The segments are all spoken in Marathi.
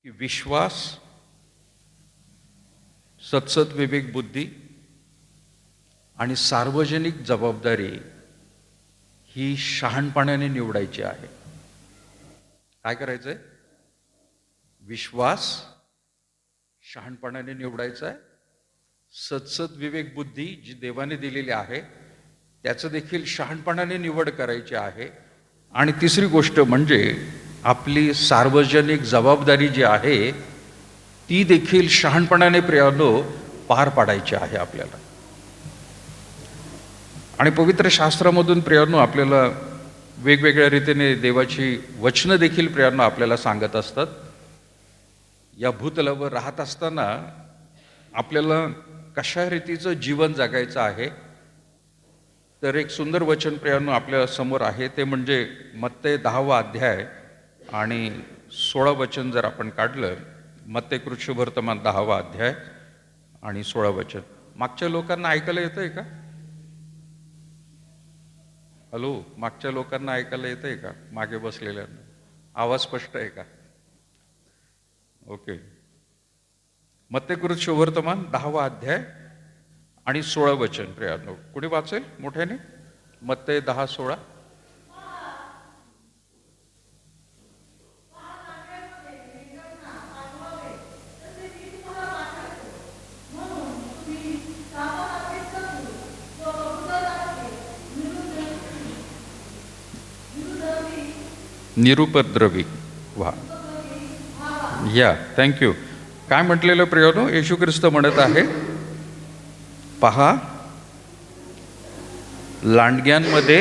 की विश्वास, सत्सद विवेक बुद्धी आणि सार्वजनिक जबाबदारी ही शहाणपणाने निवडायची आहे. काय करायचंय? विश्वास शहाणपणाने निवडायचा आहे. सत्सद विवेक बुद्धी जी देवाने दिलेली आहे त्याचं देखील शहाणपणाने निवड करायची आहे. आणि तिसरी गोष्ट म्हणजे आपली सार्वजनिक जबाबदारी जी आहे ती देखील शहाणपणाने प्रियानो पार पाडायची आहे आपल्याला. आणि पवित्र शास्त्रामधून प्रियानो आपल्याला वेगवेगळ्या रीतीने देवाची वचनं देखील प्रियानो आपल्याला सांगत असतात. या भूतलावर राहत असताना आपल्याला कशा रीतीचं जीवन जगायचं आहे. तर एक सुंदर वचन प्रियानो आपल्या समोर आहे, ते म्हणजे मत्ते 10वा अध्याय आणि 16 वचन जर आपण काढलं, मत्ते कृष्णवर्तमान 10वा अध्याय आणि 16 वचन. मागच्या लोकांना ऐकायला येतंय का? हॅलो, मागच्या लोकांना ऐकायला येतंय का? मागे बसलेल्यांना आवाज स्पष्ट आहे का? ओके. मत्ते कृष्णवर्तमान 10वा अध्याय आणि 16 वचन प्रियानो, कुणी वाचेल मोठ्याने? मत्ते 10:16. निरुपद्रवी. वा, या, थँक्यू. काय म्हटलेलं प्रियानो? येशू ख्रिस्त म्हणत आहे, पहा, लांडग्यांमध्ये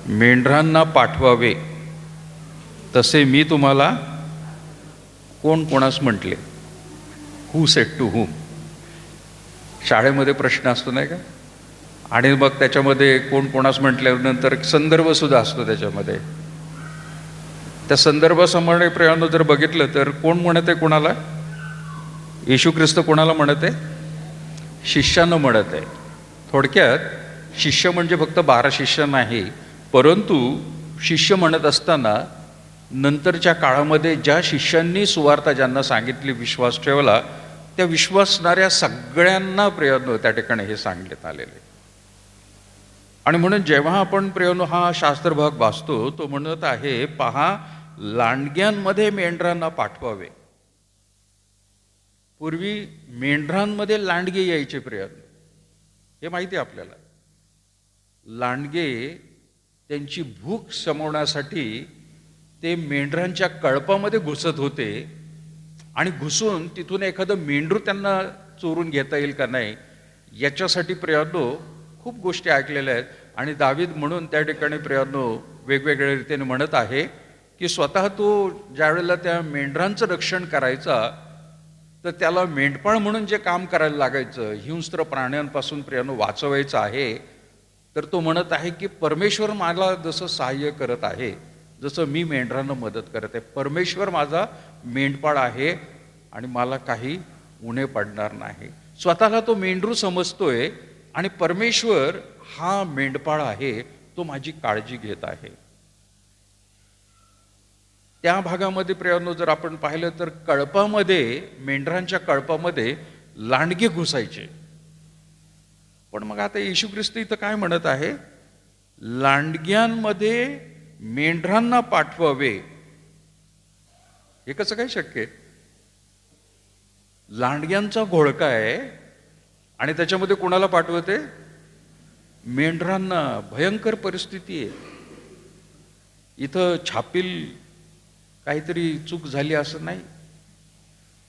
मेंढरांना पाठवावे तसे मी तुम्हाला कोण कोणास म्हटले? Who said to whom? शाळेमध्ये प्रश्न असतो नाही का? आणि मग त्याच्यामध्ये कोण कोणास म्हटल्यानंतर संदर्भ सुद्धा असतो त्याच्यामध्ये. त्या संदर्भासमोर प्रियानो जर बघितलं तर कोण म्हणत आहे कोणाला? येशू ख्रिस्त कोणाला म्हणत आहे? शिष्यानं म्हणत आहे. थोडक्यात शिष्य म्हणजे फक्त 12 शिष्य नाही, परंतु शिष्य म्हणत असताना नंतरच्या काळामध्ये ज्या शिष्यांनी सुवार्ता ज्यांना सांगितली, विश्वास ठेवला, त्या विश्वासणाऱ्या सगळ्यांना प्रियानो त्या ठिकाणी हे सांगण्यात आलेले. आणि म्हणून जेव्हा आपण प्रियानो हा शास्त्र भाग वाचतो, तो म्हणत आहे, पहा, लांडग्यांमध्ये मेंढरांना पाठवावे. पूर्वी मेंढरांमध्ये लांडगे यायचे प्रियानो, हे माहिती आहे आपल्याला. लांडगे त्यांची भूक शमवण्यासाठी ते मेंढरांच्या कळपामध्ये घुसत होते आणि घुसून तिथून एखादं मेंढरू त्यांना चोरून घेता येईल का नाही याच्यासाठी प्रियानो खूप गोष्टी ऐकलेल्या आहेत. आणि दावीद म्हणून त्या ठिकाणी प्रियानो वेगवेगळ्या रीतीने म्हणत आहे की स्वतः तो ज्यावेळेला त्या मेंढरांचं रक्षण करायचा तर त्याला मेंढपाळ म्हणून जे काम करायला लागायचं, हिंस्त्र प्राण्यांपासून प्रियानो वाचवायचं आहे, तर तो म्हणत आहे की परमेश्वर मला जसं सहाय्य करत आहे, जसं मी मेंढरांना मदत करत आहे, परमेश्वर माझा मेंढपाळ आहे आणि मला काही उणे पडणार नाही. स्वतःला तो मेंढरू समजतोय आणि परमेश्वर हा मेंढपाळ आहे, तो माझी काळजी घेत आहे. त्या भागामध्ये प्रियानो जर आपण पाहिलं तर कळपामध्ये, मेंढरांच्या कळपामध्ये लांडगे घुसायचे. पण मग आता येशू ख्रिस्त इथं काय म्हणत आहे? लांडग्यांमध्ये मेंढरांना पाठवावे. हे कसं काय शक्य आहे? लांडग्यांचा घोळका आहे आणि त्याच्यामध्ये कोणाला पाठवते? मेंढरांना. भयंकर परिस्थिती आहे. इथं छापील काहीतरी चूक झाली असं नाही,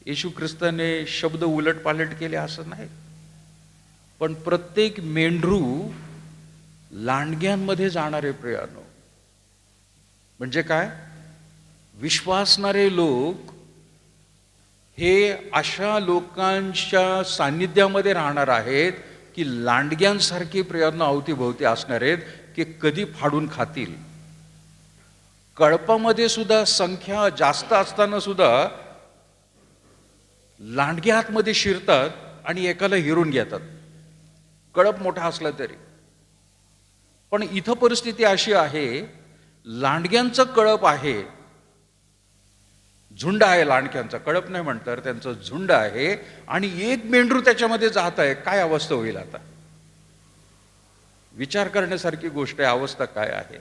येशू ख्रिस्ताने शब्द उलटपालट केले असं नाही, पण प्रत्येक मेंढरू लांडग्यांमध्ये जाणारे प्रियानो. म्हणजे काय? विश्वासणारे लोक हे अशा लोकांच्या सान्निध्यामध्ये राहणार आहेत की लांडग्यांसारखे प्रियानो अवतीभोवती असणार आहेत की कधी फाडून खातील. कळपामध्ये सुद्धा संख्या जास्त असताना सुद्धा लांडगे आतमध्ये शिरतात आणि एकाला हिरून घेतात, कळप मोठा असला तरी. पण इथं परिस्थिती अशी आहे, लांडग्यांचं कळप आहे, झुंड आहे लांडक्यांचा, कळप नाही म्हणतात, त्यांचं झुंड आहे आणि एक मेंढरू त्याच्यामध्ये जात आहे, काय अवस्था होईल आता? विचार करण्यासारखी गोष्ट आहे, अवस्था काय आहे.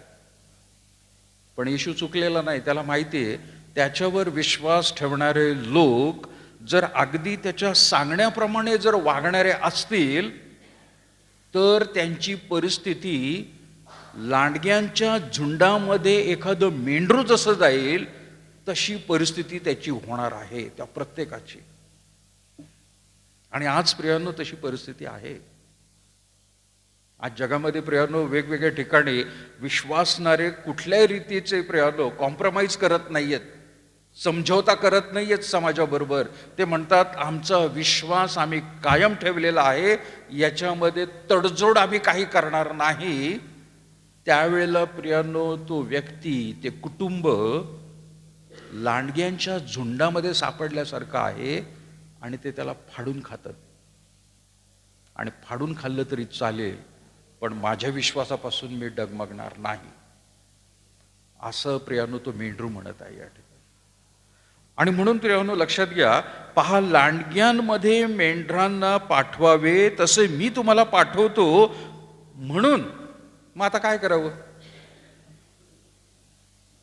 पण येशू चुकलेला नाही, त्याला माहिती आहे त्याच्यावर विश्वास ठेवणारे लोक जर अगदी त्याच्या सांगण्याप्रमाणे जर वागणारे असतील तर त्यांची परिस्थिती लांडग्यांच्या झुंडामध्ये एखादं मेंढरू जसं जाईल तशी परिस्थिती त्याची होणार आहे, त्या प्रत्येकाची. आणि आज प्रियांनो तशी परिस्थिती आहे. आज जगामध्ये प्रियांनो वेगवेगळ्या ठिकाणी विश्वासणारे कुठल्याही रीतीचे प्रियांनो कॉम्प्रोमाइज करत नाहीयेत, समझोता करत नाहीयेत समाजाबरोबर. ते म्हणतात आमचा विश्वास आम्ही कायम ठेवलेला आहे, याच्यामध्ये तडजोड आम्ही काही करणार नाही. त्यावेळेला प्रियांनो तो व्यक्ती, ते कुटुंब लांडग्यांच्या झुंडामध्ये सापडल्यासारखं आहे आणि ते त्याला फाडून खातात. आणि फाडून खाल्लं तरी चालेल, पण माझ्या विश्वासापासून मी डगमगणार नाही, असं प्रियांनो तो मेंढरू म्हणत आहे या ठिकाणी. आणि म्हणून प्रियांनो लक्षात घ्या, पहा, लांडग्यांमध्ये मेंढरांना पाठवावे तसे मी तुम्हाला पाठवतो. म्हणून मग आता काय करावं?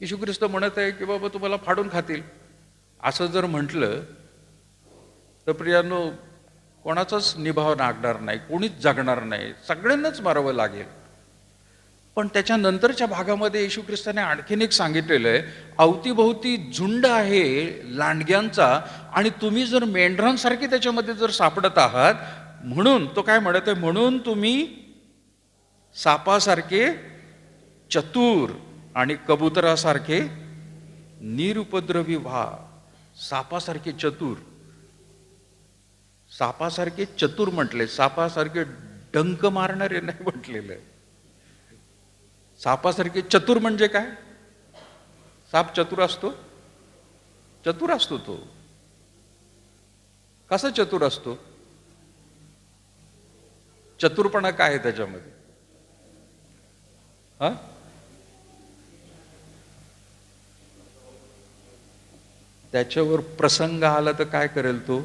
येशू ख्रिस्त म्हणत आहे की बाबा तुम्हाला फाडून खातील. असं जर म्हटलं तर प्रियांनो कोणाचाच निभाव लागणार नाही, कोणीच जगणार नाही, सगळ्यांनाच मारावं लागेल. पण त्याच्यानंतरच्या भागामध्ये येशू ख्रिस्ताने आणखीन एक सांगितलेलं आहे, अवतीभोवती झुंड आहे लांडग्यांचा आणि तुम्ही जर मेंढरांसारखे त्याच्यामध्ये जर सापडत आहात, म्हणून तो काय म्हणत आहे, म्हणून तुम्ही सापासारखे चतुर आणि कबुतरासारखे निरुपद्रवी व्हा. सापासारखे चतुर, सापासारखे चतुर म्हटले, सापासारखे डंक मारणारे नाही म्हटलेलं. सापासारखे चतुर म्हणजे काय? साप चतुर असतो? चतुर असतो तो. कसा चतुर असतो? चतुरपणा काय आहे त्याच्यामध्ये? हा, त्याच्यावर प्रसंग आला तर काय करेल तो?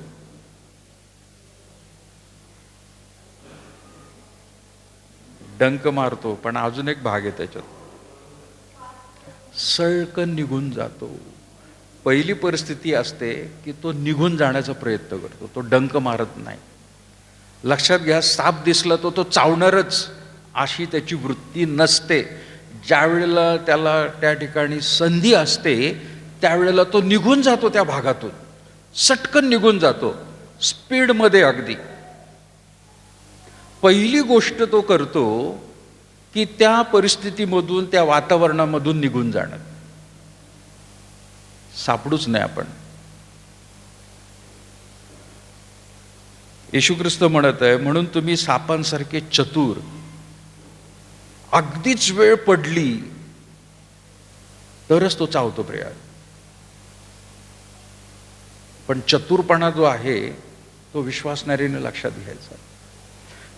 डंक मारतो. पण अजून एक भाग आहे त्याच्यात, सळकन निघून जातो. पहिली परिस्थिती असते की तो निघून जाण्याचा प्रयत्न करतो, तो डंक मारत नाही. लक्षात घ्या, साप दिसला तो चावणारच अशी त्याची वृत्ती नसते. ज्या वेळेला त्याला त्या ठिकाणी संधी असते त्यावेळेला तो निघून जातो, त्या भागातून सटकन निघून जातो, स्पीडमध्ये अगदी. पहिली गोष्ट तो करतो की त्या परिस्थितीमधून, त्या वातावरणामधून निघून जाणं. सापडूच नाही आपण. येशू ख्रिस्त म्हणत आहे, म्हणून तुम्ही सापांसारखे चतुर. अगदीच वेळ पडली तरच तो चावतो प्रिया. पण चतुरपणा जो आहे तो विश्वासणारीने लक्षात घ्यायचा.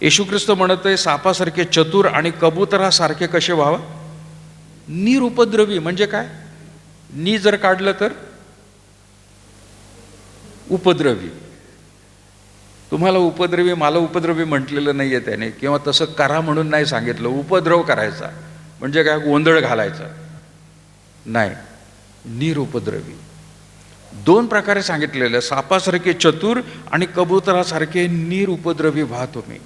येशू ख्रिस्त म्हणत आहे, सापासारखे चतुर आणि कबुतरासारखे कसे व्हावं? निरुपद्रवी म्हणजे काय? नि जर काढलं तर उपद्रवी. तुम्हाला उपद्रवी, मला उपद्रवी म्हटलेलं नाहीये त्याने, किंवा तसं करा म्हणून नाही सांगितलं. उपद्रव करायचा म्हणजे काय? गोंधळ घालायचा नाही. निरुपद्रवी दोन प्रकारे सांगितलेलं, सापासारखे चतुर आणि कबुतरासारखे निरुपद्रवी व्हा तुम्ही.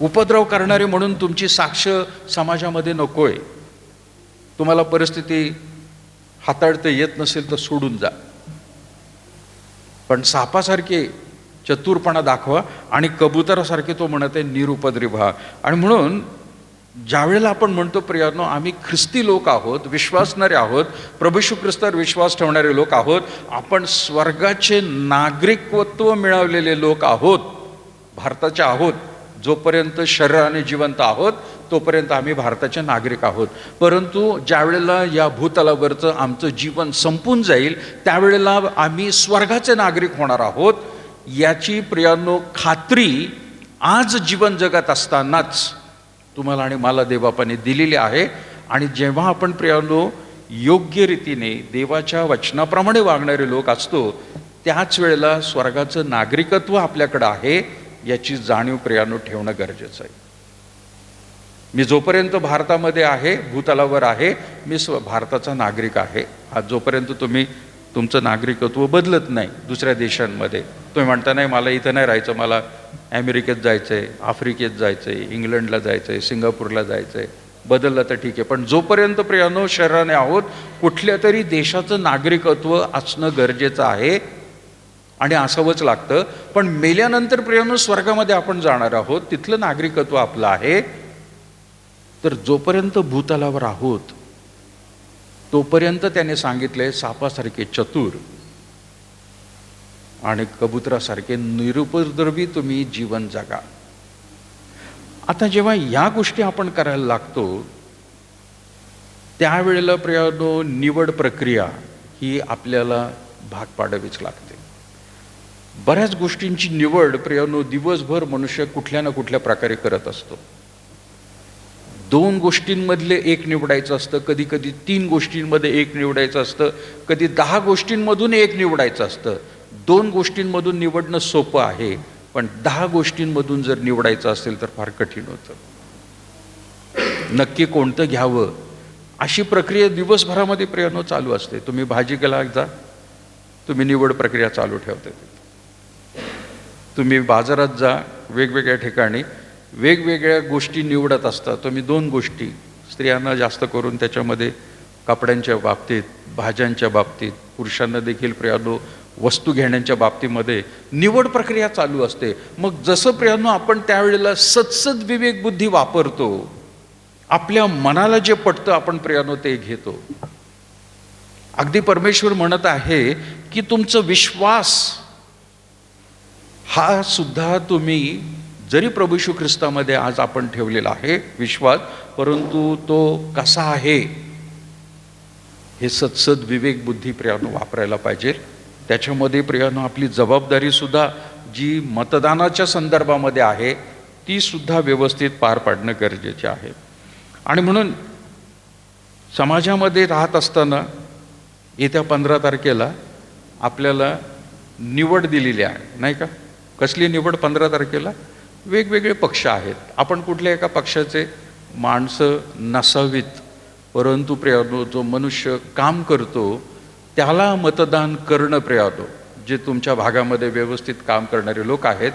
उपद्रव करणारे म्हणून तुमची साक्ष समाजामध्ये नकोय. तुम्हाला परिस्थिती हाताळता येत नसेल तर सोडून जा, पण सापासारखे चतुरपणा दाखवा आणि कबुतरासारखे तो म्हणत आहे निरुपद्रवी व्हा. आणि म्हणून ज्यावेळेला आपण म्हणतो प्रियांनो आम्ही ख्रिस्ती लोक आहोत, विश्वासणारे आहोत, प्रभू येशू ख्रिस्तावर विश्वास ठेवणारे लोक आहोत, आपण स्वर्गाचे नागरिकत्व मिळवलेले लोक आहोत, भारताचे आहोत. जोपर्यंत शरीराने जिवंत आहोत तोपर्यंत आम्ही भारताचे नागरिक आहोत. परंतु ज्यावेळेला या भूतलावरचं आमचं जीवन संपून जाईल त्यावेळेला आम्ही स्वर्गाचे नागरिक होणार आहोत, याची प्रियांनो खात्री आज जीवन जगत असतानाच तुम्हाला आणि मला देवबापाने दिलेली आहे. आणि जेव्हा आपण प्रियांनो योग्य रीतीने देवाच्या वचनाप्रमाणे वागणारे लोक असतो, त्याच वेळेला स्वर्गाचं नागरिकत्व आपल्याकडं आहे याची जाणीव प्रियानो ठेवणं गरजेचं आहे. मी जोपर्यंत भारतामध्ये आहे, भूतलावर आहे, मी भारताचा नागरिक आहे. आज जोपर्यंत तुम्ही तुमचं नागरिकत्व बदलत नाही दुसऱ्या देशांमध्ये, तुम्ही म्हणता नाही मला इथं नाही राहायचं, मला अमेरिकेत जायचं आहे, आफ्रिकेत जायचं आहे, इंग्लंडला जायचं आहे, सिंगापूरला जायचं आहे, बदललं तर ठीक आहे. पण जोपर्यंत प्रियानो शरीराने आहोत, कुठल्या तरी देशाचं नागरिकत्व असणं गरजेचं आहे आणि असावंच लागतं. पण मेल्यानंतर प्रियानो स्वर्गामध्ये आपण जाणार आहोत, तिथलं नागरिकत्व आपलं आहे. तर जोपर्यंत भूतलावर आहोत तोपर्यंत त्याने सांगितले सापासारखे चतुर आणि कबुतरासारखे निरुपद्रवी तुम्ही जीवन जगा. आता जेव्हा या गोष्टी आपण करायला लागतो त्यावेळेला प्रियानो निवड प्रक्रिया ही आपल्याला भाग पाडावीच लागते. बऱ्याच गोष्टींची निवड प्रियानो दिवसभर मनुष्य कुठल्या ना कुठल्या प्रकारे करत असतो. 2 गोष्टींमधले एक निवडायचं असतं, कधी कधी 3 गोष्टींमध्ये एक निवडायचं असतं, कधी 10 गोष्टींमधून एक निवडायचं असतं. 2 गोष्टींमधून निवडणं सोपं आहे, पण 10 गोष्टींमधून जर निवडायचं असेल तर फार कठीण होतं. नक्की कोणतं घ्यावं अशी प्रक्रिया दिवसभरामध्ये प्रियानो चालू असते. तुम्ही भाजीला जा, तुम्ही निवड प्रक्रिया चालू ठेवता. तुम्ही बाजारात जा, वेगवेगळ्या ठिकाणी वेगवेगळ्या गोष्टी निवडत असतात. तुम्ही 2 गोष्टी, स्त्रियांना जास्त करून त्याच्यामध्ये कपड्यांच्या बाबतीत, भाज्यांच्या बाबतीत, पुरुषांना देखील प्रियानो वस्तू घेण्याच्या बाबतीमध्ये निवड प्रक्रिया चालू असते. मग जसं प्रियानो आपण त्यावेळेला सत्सद विवेक बुद्धी वापरतो, आपल्या मनाला जे पटतं आपण प्रियानो ते घेतो. अगदी परमेश्वर म्हणत आहे की तुमचा विश्वास हा सुद्धा तुम्ही जरी प्रभू येशू ख्रिस्तामध्ये आज आपण ठेवलेला आहे विश्वास, परंतु तो कसा आहे हे सत्सद विवेक बुद्धी प्रियानो वापरायला पाहिजे. त्याच्यामध्ये प्रियानो आपली जबाबदारी सुद्धा जी मतदानाच्या संदर्भामध्ये आहे ती सुद्धा व्यवस्थित पार पाडणं गरजेचे आहे. आणि म्हणून समाजामध्ये राहत असताना येत्या 15 तारखेला आपल्याला निवड दिलेली आहे, नाही का? कसली निवड? 15 तारखेला वेगवेगळे पक्ष आहेत. आपण कुठल्या एका पक्षाचे माणसं नसावीत, परंतु प्रियानो जो मनुष्य काम करतो त्याला मतदान करणं प्रियानो, जे तुमच्या भागामध्ये व्यवस्थित काम करणारे लोक आहेत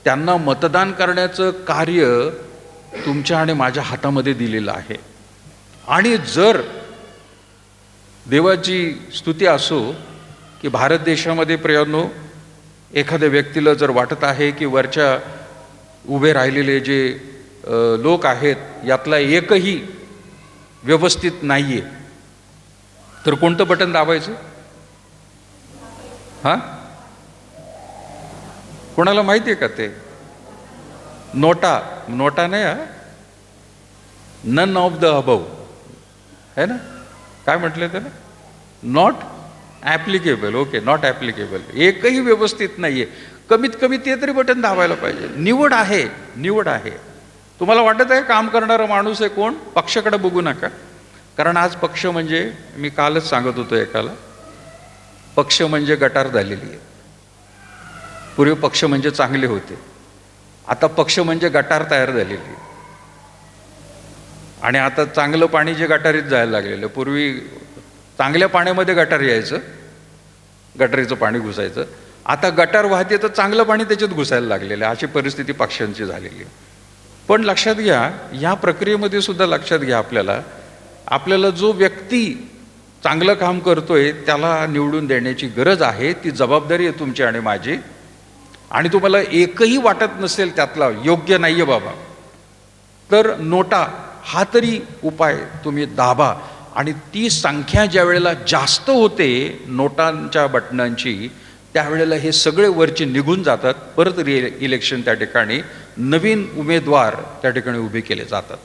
त्यांना मतदान करण्याचं कार्य तुमच्या आणि माझ्या हातामध्ये दिलेलं आहे. आणि जर देवाची स्तुती असो की भारत देशामध्ये प्रियानो एखाद्या व्यक्तीला जर वाटत आहे की वरच्या उभे राहिलेले जे लोक आहेत यातला एकही व्यवस्थित नाहीये, तर कोणतं बटन दाबायचं? हा, कोणाला माहिती आहे का ते? नोटा, नोटा नाही, हा, नन ऑफ द अबव है ना, काय म्हटलं त्याला? Not applicable. Okay, not applicable. एकही व्यवस्थित नाहीये. कमीत कमी ते तरी बटन दाबायला पाहिजे. निवड आहे, निवड आहे. तुम्हाला वाटत आहे काम करणारा माणूस आहे कोण? पक्षाकडे बघू नका. कारण आज पक्ष म्हणजे, मी कालच सांगत होतो एकाला, पक्ष म्हणजे गटार झालेली आहे. पूर्वी पक्ष म्हणजे चांगले होते, आता पक्ष म्हणजे गटार तयार झालेली आहे. आणि आता चांगलं पाणी जे गटारीत जायला लागलेलं, पूर्वी चांगल्या पाण्यामध्ये गटार यायचं, गटारीचं पाणी घुसायचं, आता गटार वाहते तर चांगलं पाणी त्याच्यात घुसायला लागलेलं आहे. अशी परिस्थिती पक्षांची झालेली आहे. पण लक्षात घ्या, या प्रक्रियेमध्ये सुद्धा लक्षात घ्या, आपल्याला जो व्यक्ती चांगलं काम करतोय त्याला निवडून देण्याची गरज आहे. ती जबाबदारी आहे तुमची आणि माझी. आणि तुम्हाला एकही वाटत नसेल त्यातला योग्य नाहीये बाबा, तर नोटा हा तरी उपाय तुम्ही दाबा. आणि ती संख्या ज्या वेळेला जास्त होते नोटांच्या बटनांची, त्यावेळेला हे सगळे वरचे निघून जातात. परत इलेक्शन त्या ठिकाणी नवीन उमेदवार त्या ठिकाणी उभे केले जातात.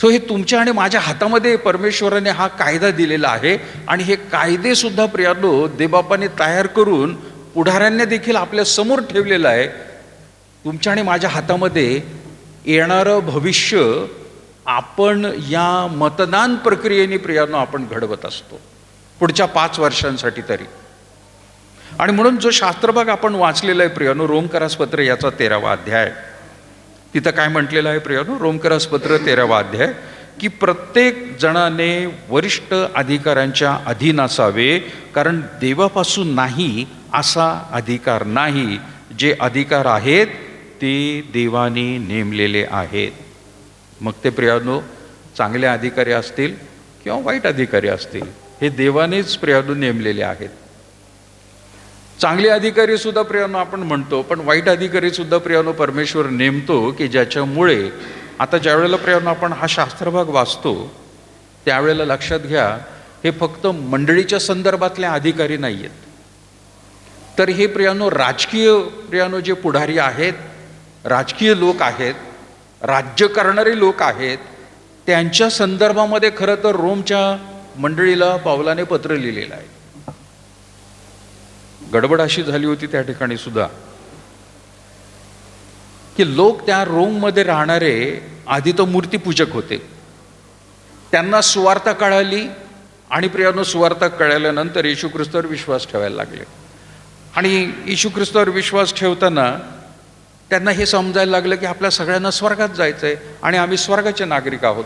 सो हे तुमच्या आणि माझ्या हातामध्ये परमेश्वराने हा कायदा दिलेला आहे. आणि हे कायदे सुद्धा प्रियानो देवबापाने तयार करून पुढाऱ्यांना देखील आपल्या समोर ठेवलेलं आहे. तुमच्या आणि माझ्या हातामध्ये येणारं भविष्य आपण या मतदान प्रक्रियेने प्रियानो आपण घडवत असतो, पुढच्या 5 वर्षांसाठी तरी. आणि म्हणून जो शास्त्रभाग आपण वाचलेला आहे प्रियानो, रोमकरास पत्र याचा 13वा अध्याय, तिथं काय म्हटलेलं आहे प्रियानो? रोमकरास पत्र 13वा अध्याय, की प्रत्येक जणाने वरिष्ठ अधिकाऱ्यांच्या अधीन असावे, कारण देवापासून नाही असा अधिकार नाही. जे अधिकार आहेत ते देवाने नेमलेले आहेत. मग ते प्रियानो चांगले अधिकारी असतील किंवा वाईट अधिकारी असतील, हे देवानेच प्रियानो नेमलेले आहेत. चांगले अधिकारी सुद्धा प्रियानो आपण म्हणतो, पण वाईट अधिकारी सुद्धा प्रियानो परमेश्वर नेमतो, की ज्याच्यामुळे आता ज्या वेळेला प्रियानो आपण हा शास्त्रभाग वाचतो त्यावेळेला लक्षात घ्या, हे फक्त मंडळीच्या संदर्भातले अधिकारी नाही आहेत, तर हे प्रियानो राजकीय प्रियानो जे पुढारी आहेत, राजकीय लोक आहेत, राज्य करणारे लोक आहेत, त्यांच्या संदर्भामध्ये खरं तर रोमच्या मंडळीला पावलाने पत्र लिहिलेलं आहे. गडबड अशी झाली होती त्या ठिकाणी सुद्धा, की लोक त्या रोममध्ये राहणारे आधी तर मूर्तीपूजक होते. त्यांना सुवार्ता कळाली आणि प्रियानो सुवार्ता कळल्यानंतर येशू ख्रिस्तावर विश्वास ठेवायला लागले. आणि येशू ख्रिस्तावर विश्वास ठेवताना त्यांना हे समजायला लागलं की आपल्या सगळ्यांना स्वर्गात जायचं आहे आणि आम्ही स्वर्गाचे नागरिक आहोत.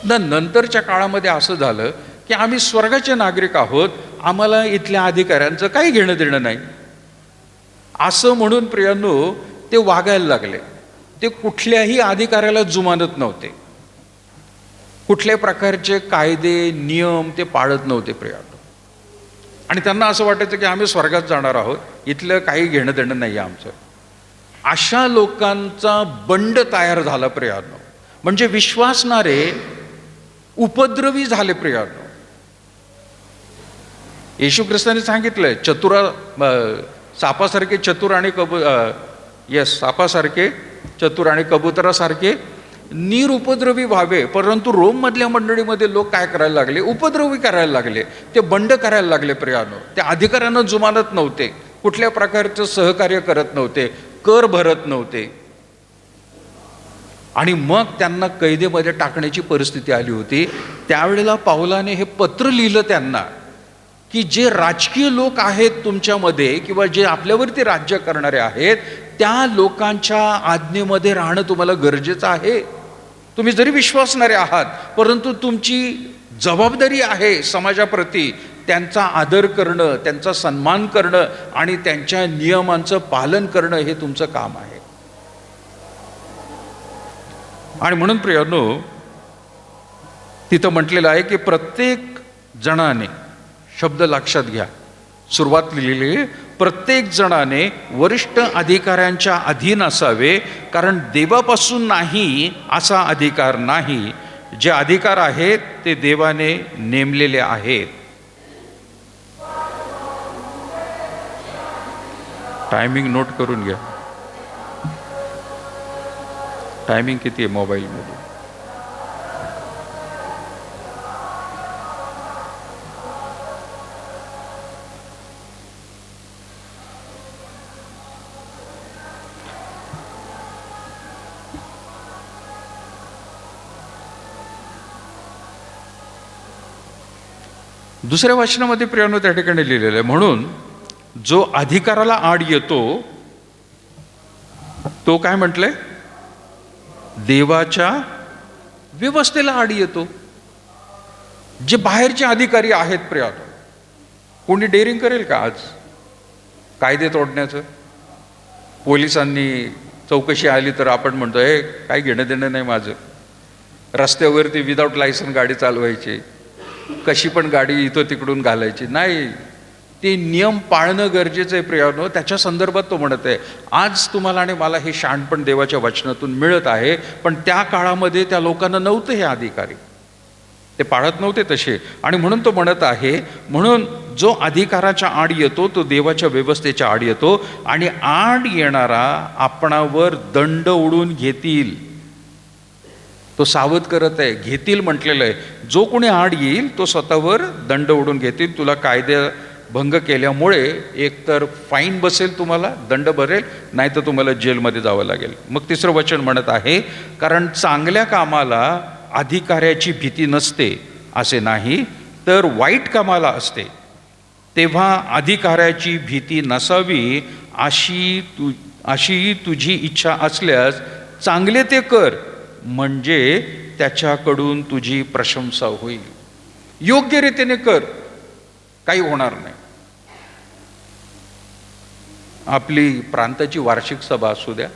नंतरच्या काळामध्ये असं झालं की आम्ही स्वर्गाचे नागरिक आहोत, आम्हाला इथल्या अधिकाऱ्यांचं काही घेणं देणं नाही असं म्हणून प्रियानो ते वागायला लागले. ते कुठल्याही अधिकाऱ्याला जुमानत नव्हते, कुठल्याही प्रकारचे कायदे नियम ते पाळत नव्हते प्रियानो. आणि त्यांना असं वाटायचं की आम्ही स्वर्गात जाणार आहोत, इथलं काही घेणं देणं नाही आमचं. अशा लोकांचा बंड तयार झाला प्रियानो. म्हणजे विश्वासणारे उपद्रवी झाले प्रियानो. येशू ख्रिस्ताने सांगितलंय, सापासारखे चतुर आणि सापासारखे चतुर आणि कबुतरासारखे निरुपद्रवी व्हावे. परंतु रोम मधल्या मंडळीमध्ये लोक काय करायला लागले? उपद्रवी करायला लागले, ते बंड करायला लागले प्रियानो. त्या अधिकाऱ्यांना जुमानत नव्हते, कुठल्या प्रकारचं सहकार्य करत नव्हते, कर भरत नव्हते. आणि मग त्यांना कैदेमध्ये टाकण्याची परिस्थिती आली होती. त्यावेळेला पावलाने हे पत्र लिहिलं त्यांना, की जे राजकीय लोक आहेत तुमच्यामध्ये किंवा जे आपल्यावरती राज्य करणारे आहेत, त्या लोकांच्या आज्ञेमध्ये राहणं तुम्हाला गरजेचं आहे. तुम्ही जरी विश्वासणारे आहात, परंतु तुमची जबाबदारी आहे समाजाप्रती त्यांचा आदर करणं, त्यांचा सन्मान करणं आणि त्यांच्या नियमांचं पालन करणं हे तुमचं काम आहे. आणि म्हणून प्रियानो तिथं म्हटलेलं आहे की प्रत्येक जणाने, शब्द लक्षात घ्या, सुरुवात लिहिलेली, प्रत्येक जणाने वरिष्ठ अधिकाऱ्यांच्या अधीन असावे, कारण देवापासून नाही असा अधिकार नाही. जे अधिकार आहेत ते देवाने नेमलेले आहेत. टायमिंग नोट करून घ्या. टायमिंग किती आहे मोबाईलमध्ये? दुसऱ्या वचनामध्ये प्रियानो त्या ठिकाणी लिहिलेलं आहे, म्हणून जो अधिकाराला आड येतो तो काय म्हटलंय? देवाच्या व्यवस्थेला आड येतो. जे बाहेरचे अधिकारी आहेत प्रियानो, कोणी डेअरिंग करेल का आज कायदे तोडण्याचं? पोलिसांनी चौकशी आली तर आपण म्हणतो हे काही घेणं देणं नाही माझं. रस्त्यावरती विदाऊट लायसन गाडी चालवायची, कशी पण गाडी इथं तिकडून घालायची नाही. ते नियम पाळणं गरजेचं आहे प्रियानो. त्याच्या संदर्भात तो म्हणत आहे. आज तुम्हाला आणि मला हे शहाणपण देवाच्या वचनातून मिळत आहे, पण त्या काळामध्ये त्या लोकांना नव्हतं हे अधिकारी, ते पाळत नव्हते तसे. आणि म्हणून तो म्हणत आहे, म्हणून जो अधिकाराच्या आड येतो तो देवाच्या व्यवस्थेच्या आड येतो, आणि आड येणारा आपणावर दंड उडून घेतील. तो सावध करत आहे, घेतील म्हटलेलं आहे. जो कोणी आड येईल तो स्वतःवर दंड उडून घेतील. तुला भंग केल्यामुळे एकतर फाईन बसेल, तुम्हाला दंड भरेल, नाही तर तुम्हाला जेलमध्ये जावं लागेल. मग तिसरं वचन म्हणत आहे, कारण चांगल्या कामाला अधिकाऱ्याची भीती नसते असे नाही, तर वाईट कामाला असते. तेव्हा अधिकाऱ्याची भीती नसावी अशी तुझी इच्छा असल्यास चांगले ते कर, म्हणजे त्याच्याकडून तुझी प्रशंसा होईल. योग्य रीतीने कर, काही होणार नाही. आपली प्रांताची वार्षिक सभा असू द्या,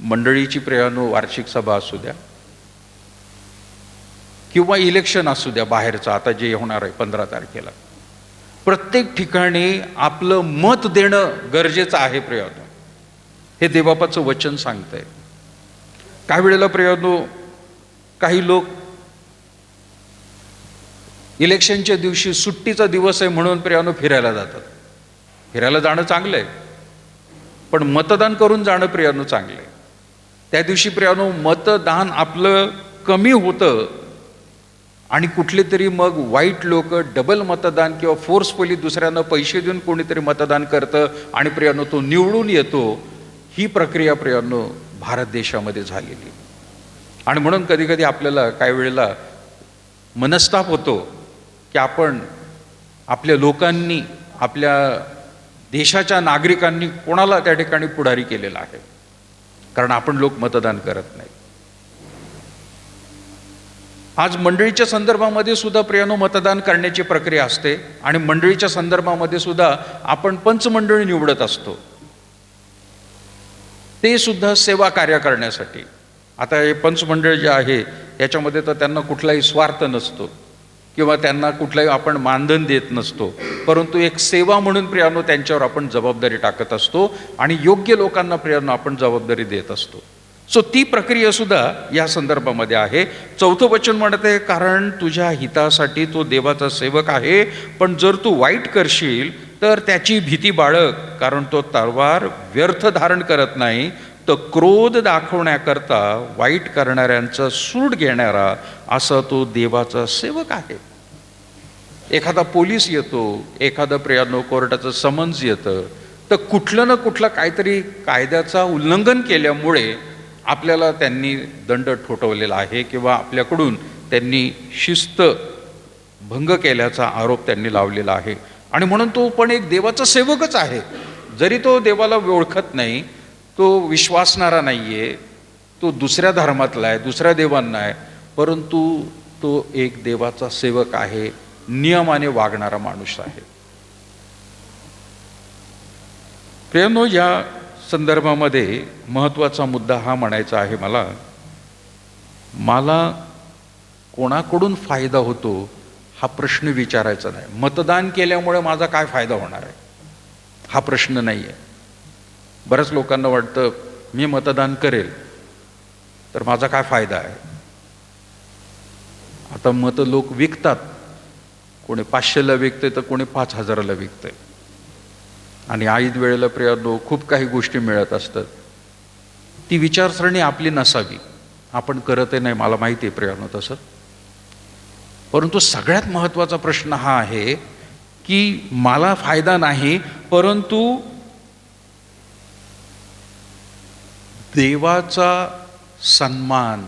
मंडळीची प्रियानो वार्षिक सभा असू द्या, किंवा इलेक्शन असू द्या बाहेरचं, आता जे होणार आहे 15 तारखेला, प्रत्येक ठिकाणी आपलं मत देणं गरजेचं आहे प्रियानो. हे देवबापाचं वचन सांगतंय. काही वेळेला प्रियानो काही लोक इलेक्शनच्या दिवशी सुट्टीचा दिवस आहे म्हणून प्रियानो फिरायला जातात. फिरायला जाणं चांगलं आहे, पण मतदान करून जाणं प्रियानो चांगलं आहे. त्या दिवशी प्रियानो मतदान आपलं कमी होतं आणि कुठले तरी मग वाईट लोक डबल मतदान किंवा फोर्सफुली दुसऱ्यांना पैसे देऊन कोणीतरी मतदान करतं आणि प्रियानो तो निवडून येतो. ही प्रक्रिया प्रियानो भारत देशामध्ये झालेली. आणि म्हणून कधी कधी आपल्याला काही वेळेला मनस्ताप होतो की आपण आपल्या लोकांनी, आपल्या देशाच्या नागरिकांनी कोणाला त्या ठिकाणी पुढारी केलेला आहे, कारण आपण लोक मतदान करत नाही. आज मंडळीच्या संदर्भामध्ये सुद्धा प्रियानो मतदान करण्याची प्रक्रिया असते आणि मंडळीच्या संदर्भामध्ये सुद्धा आपण पंचमंडळी निवडत असतो, ते सुद्धा सेवा कार्य करण्यासाठी. आता हे पंचमंडळ जे आहे याच्यामध्ये तर त्यांना कुठलाही स्वार्थ नसतो किंवा त्यांना कुठलाही आपण मानधन देत नसतो, परंतु एक सेवा म्हणून प्रियानो त्यांच्यावर आपण जबाबदारी टाकत असतो आणि योग्य लोकांना प्रियानो आपण जबाबदारी देत असतो. सो ती प्रक्रिया सुद्धा या संदर्भामध्ये आहे. चौथं वचन म्हणत आहे, कारण तुझ्या हितासाठी तो देवाचा सेवक आहे, पण जर तू वाईट करशील तर त्याची भीती बाळग, कारण तो तलवार व्यर्थ धारण करत नाही, तर क्रोध दाखवण्याकरता वाईट करणाऱ्यांचा सूड घेणारा असा तो देवाचा सेवक आहे. एखादा पोलीस येतो, एखादा प्रियानो कोर्टाचं समन्स येतं, तर कुठलं ना कुठलं काहीतरी कायद्याचा उल्लंघन केल्यामुळे आपल्याला त्यांनी दंड ठोठवलेला आहे किंवा आपल्याकडून त्यांनी शिस्त भंग केल्याचा आरोप त्यांनी लावलेला आहे. आणि म्हणून तो पण एक देवाचा सेवकच आहे. जरी तो देवाला ओळखत नाही, तो विश्वासणारा नाही आहे, तो दुसऱ्या धर्मातला आहे, दुसऱ्या देवांना आहे, परंतु तो एक देवाचा सेवक आहे, नियमाने वागणारा माणूस आहे. प्रियानो, या संदर्भामध्ये महत्त्वाचा मुद्दा हा म्हणायचा आहे मला कोणाकडून फायदा होतो हा प्रश्न विचारायचा नाही. मतदान केल्यामुळे माझा काय फायदा होणार आहे हा प्रश्न नाही आहे. बऱ्याच लोकांना वाटतं मी मतदान करेल तर माझा काय फायदा आहे. आता मतं लोक विकतात, कोणी 500ला विकते तर कोणी 5000ला विकते आणि ऐन वेळेला प्रियानो खूप काही गोष्टी मिळत असतात. ती विचारसरणी आपली नसावी. आपण करत नाही, मला माहिती आहे प्रियानो तसं, परंतु सगळ्यात महत्त्वाचा प्रश्न हा आहे की मला फायदा नाही, परंतु देवाचा सन्मान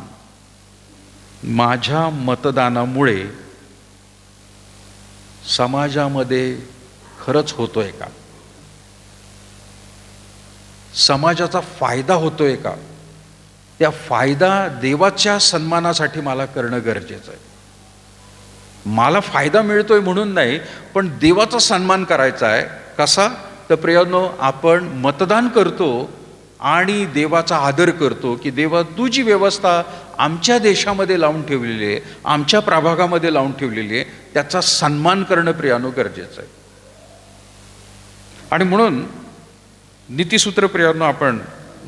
माझ्या मतदानामुळे समाजामध्ये खरंच होतोय का, समाजाचा फायदा होतोय का. त्या फायदा देवाच्या सन्मानासाठी मला करणं गरजेचं आहे. मला फायदा मिळतोय म्हणून नाही, पण देवाचा सन्मान करायचा आहे. कसा तर प्रियानो, आपण मतदान करतो आणि देवाचा आदर करतो की देवा तू जी व्यवस्था आमच्या देशामध्ये लावून ठेवलेली आहे, आमच्या प्रभागामध्ये लावून ठेवलेली आहे, त्याचा सन्मान करणं प्रियानो गरजेचं आहे. आणि म्हणून नीतिसूत्र प्रियानो आपण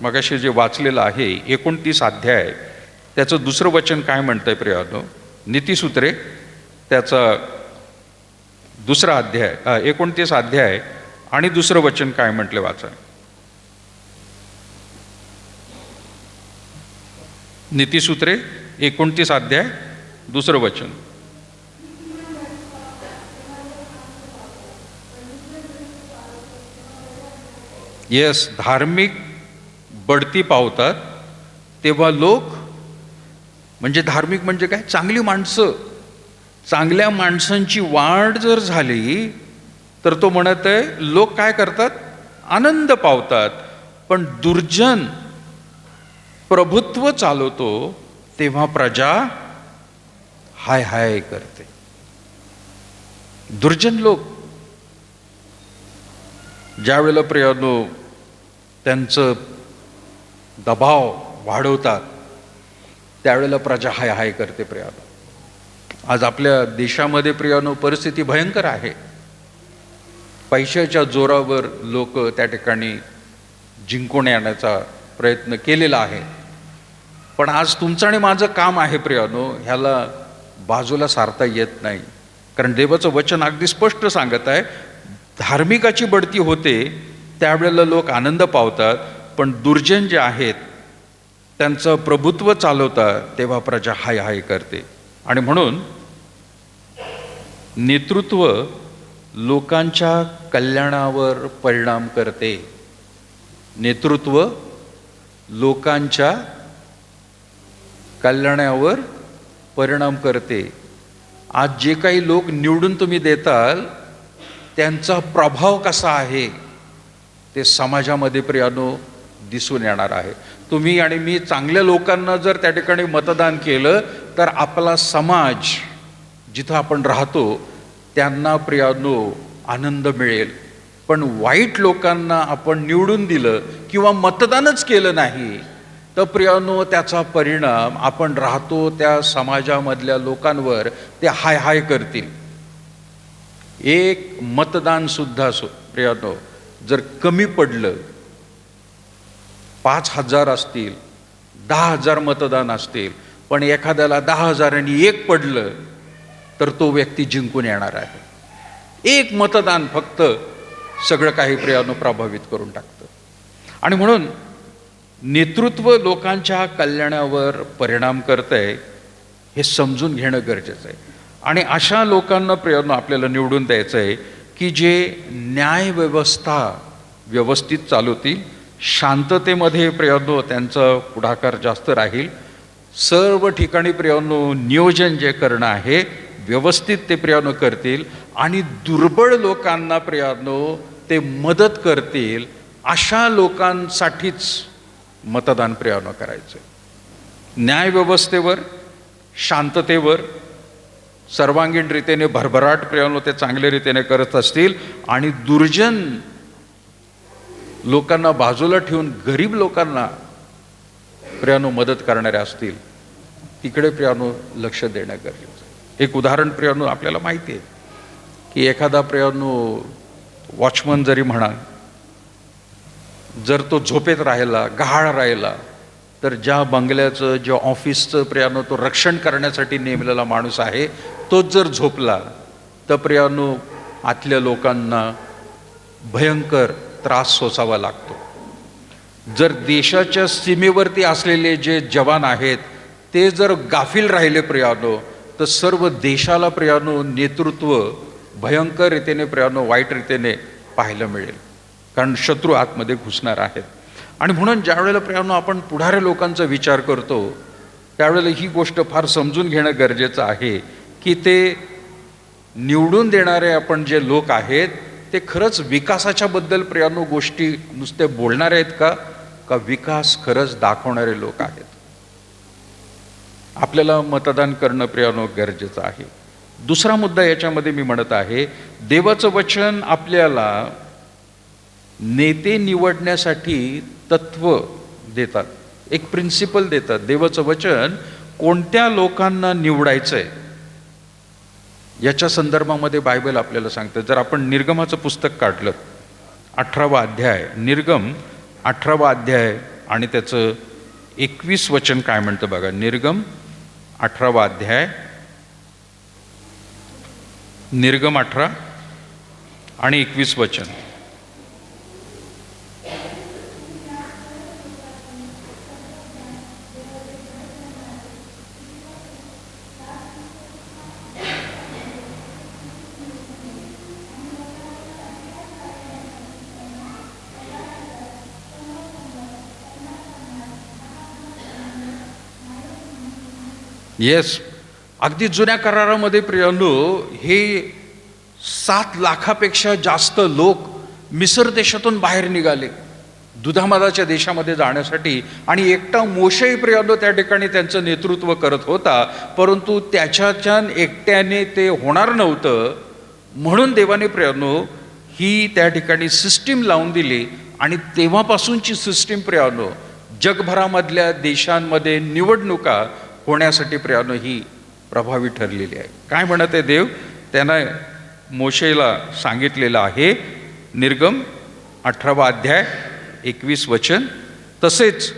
मगाशी जे वाचलेलं आहे 29 अध्याय, त्याचं दुसरं वचन काय म्हणतंय प्रियानो. नीतिसूत्रे त्याचा दुसरा अध्याय 29 अध्याय आणि दुसरं वचन काय म्हटलं वाचा. नीतिसूत्रे 29 अध्याय दुसरं वचन. येस, धार्मिक बढती पावतात तेव्हा लोक, म्हणजे धार्मिक म्हणजे काय, चांगली माणसं, चांगल्या माणसांची वाढ जर झाली तर तो म्हणत आहे लोक काय करतात, आनंद पावतात. पण दुर्जन प्रभुत्व चालवतो तेव्हा प्रजा हाय हाय करते. दुर्जन लोक ज्या वेळेला प्रियानो त्यांचं दबाव वाढवतात त्यावेळेला प्रजा हाय हाय करते. प्रियानो, आज आपल्या देशामध्ये प्रियानो परिस्थिती भयंकर आहे. पैशाच्या जोरावर लोक त्या ठिकाणी जिंकून येण्याचा प्रयत्न केलेला आहे. पण आज तुमचं आणि माझं काम आहे प्रियानो, ह्याला बाजूला सारता येत नाही. कारण देवाचं वचन अगदी स्पष्ट सांगत आहे, धार्मिकाची बढती होते त्यावेळेला लोक आनंद पावतात, पण दुर्जन जे आहेत त्यांचं प्रभुत्व चालवतात तेव्हा प्रजा हाय हाय करते. आणि म्हणून नेतृत्व लोकांच्या कल्याणावर परिणाम करते. नेतृत्व लोकांच्या कल्याणावर परिणाम करते. आज जे काही लोक निवडून तुम्ही देताल त्यांचा प्रभाव कसा आहे ते समाजामध्ये प्रियानो दिसून येणार आहे. तुम्ही आणि मी चांगल्या लोकांना जर त्या ठिकाणी मतदान केलं तर आपला समाज जिथं आपण राहतो त्यांना प्रियानो आनंद मिळेल. पण वाईट लोकांना आपण निवडून दिलं किंवा मतदानच केलं नाही तर प्रियानो त्याचा परिणाम आपण राहतो त्या समाजामधल्या लोकांवर ते हाय हाय करतील. एक मतदान सुद्धा प्रियानो जर कमी पडलं, 5,000 असतील, 10,000 मतदान असतील, पण एखाद्याला 10,000 पडलं तर तो व्यक्ती जिंकून येणार आहे. एक मतदान फक्त सगळं काही प्रियानो प्रभावित करून टाकतं. आणि म्हणून नेतृत्व लोकांच्या कल्याणावर परिणाम करतंय हे समजून घेणं गरजेचं आहे. आणि अशा लोकांना प्रियानो आपल्याला निवडून द्यायचं आहे की जे न्यायव्यवस्था व्यवस्थित चालवतील, शांततेमध्ये प्रियानो त्यांचा पुढाकार जास्त राहील, सर्व ठिकाणी प्रियानो नियोजन जे करणं आहे व्यवस्थित ते प्रियानो करतील आणि दुर्बळ लोकांना प्रियानो ते मदत करतील. अशा लोकांसाठीच मतदान प्रियानो करायचं. न्यायव्यवस्थेवर, शांततेवर, सर्वांगीण रीतीने भरभराट प्रियानो ते चांगल्या रीतीने करत असतील आणि दुर्जन लोकांना बाजूला ठेवून गरीब लोकांना प्रियानो मदत करणारे असतील, तिकडे प्रियानो लक्ष देणं गरजेचं. एक उदाहरण प्रियानो आपल्याला माहिती आहे की एखादा प्रियानो वॉचमन जरी म्हणा, जर तो झोपेत राहिला, गहाळ राहिला, तर ज्या बंगल्याचं, ज्या ऑफिसचं प्रियानो तो रक्षण करण्यासाठी नेमलेला माणूस आहे तोच जर झोपला तर प्रियानो आतल्या लोकांना भयंकर त्रास सोसावा लागतो. जर देशाच्या सीमेवरती असलेले जे जवान आहेत ते जर गाफील राहिले प्रियानो तर सर्व देशाला प्रियानो नेतृत्व भयंकर रीतीने प्रियानो वाईट रीतीने पाहायला मिळेल, कारण शत्रू आतमध्ये घुसणार आहेत. आणि म्हणून ज्या वेळेला प्रियानो आपण पुढारी लोकांचा विचार करतो त्यावेळेला ही गोष्ट फार समजून घेणं गरजेचं आहे की ते निवडून देणारे आपण जे लोक आहेत ते खरंच विकासाच्या बद्दल प्रियानो गोष्टी नुसते बोलणारे आहेत का विकास खरंच दाखवणारे लोक आहेत. आपल्याला मतदान करणं प्रियानो गरजेचं आहे. दुसरा मुद्दा याच्यामध्ये मी म्हणत आहे, देवाचं वचन आपल्याला नेते निवडण्यासाठी तत्व देतात, एक प्रिन्सिपल देतात. देवाचं वचन कोणत्या लोकांना निवडायचंय याच्या संदर्भामध्ये बायबल आपल्याला सांगतं. जर आपण निर्गमाचं पुस्तक काढलं, 18वा अध्याय, निर्गम 18वा अध्याय आणि त्याचं 21 वचन काय म्हणतं बघा. निर्गम 18वा अध्याय, निर्गम 18 आणि 21 वचन. येस, अगदी जुन्या करारामध्ये प्रियांनो हे 7 लाखापेक्षा जास्त लोक मिसर देशातून बाहेर निघाले दुधामदाच्या देशामध्ये जाण्यासाठी, आणि एकटा मोशे प्रियांनो त्या ठिकाणी त्यांचं नेतृत्व करत होता, परंतु त्याच्या एकट्याने ते होणार नव्हतं. म्हणून देवाने प्रियांनो ही त्या ठिकाणी सिस्टीम लावून दिली, आणि तेव्हापासूनची सिस्टीम प्रियांनो जगभरामधल्या देशांमध्ये निवडणुका होण्यासाठी प्रियांनो ही प्रभावी ठरलेली आहे. काय म्हणत आहे देव? त्यांना मोशेला सांगितलेलं आहे, निर्गम 18 अध्याय 21 वचन, तसेच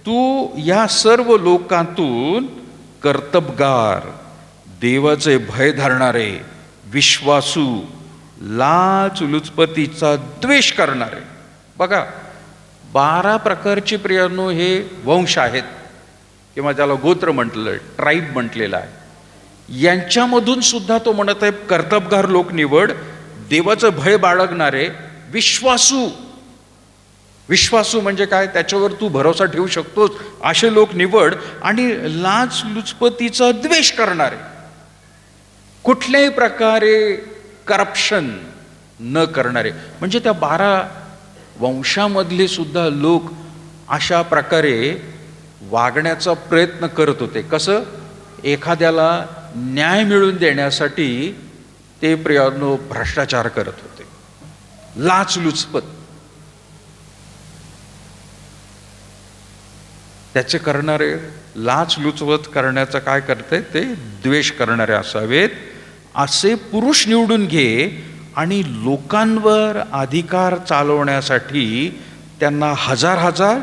तू या सर्व लोकांतून कर्तबगार, देवाचे भय धरणारे, विश्वासू, लाचलुचपतीचा द्वेष करणारे. बघा, 12 प्रकारचे प्रियांनो हे वंश आहेत, किंवा ज्याला गोत्र म्हटलं, ट्राईब म्हटलेलं आहे. यांच्यामधून सुद्धा तो म्हणत आहे कर्तबगार लोक निवड, देवाचं भय बाळगणारे, विश्वासू. विश्वासू म्हणजे काय? त्याच्यावर तू भरोसा ठेवू शकतोस असे लोक निवड, आणि लाचलुचपतीचा द्वेष करणारे, कुठल्याही प्रकारे करप्शन न करणारे. म्हणजे त्या 12 वंशामधले सुद्धा लोक अशा प्रकारे वागण्याचा प्रयत्न करत होते. कसं? एखाद्याला न्याय मिळवून देण्यासाठी ते प्रियांनो भ्रष्टाचार करत होते, लाचलुचपत त्याचे करणारे, लाचलुचपत करण्याचं काय करते ते द्वेष करणारे असावेत. असे पुरुष निवडून घे, आणि लोकांवर अधिकार चालवण्यासाठी त्यांना 1000-1000,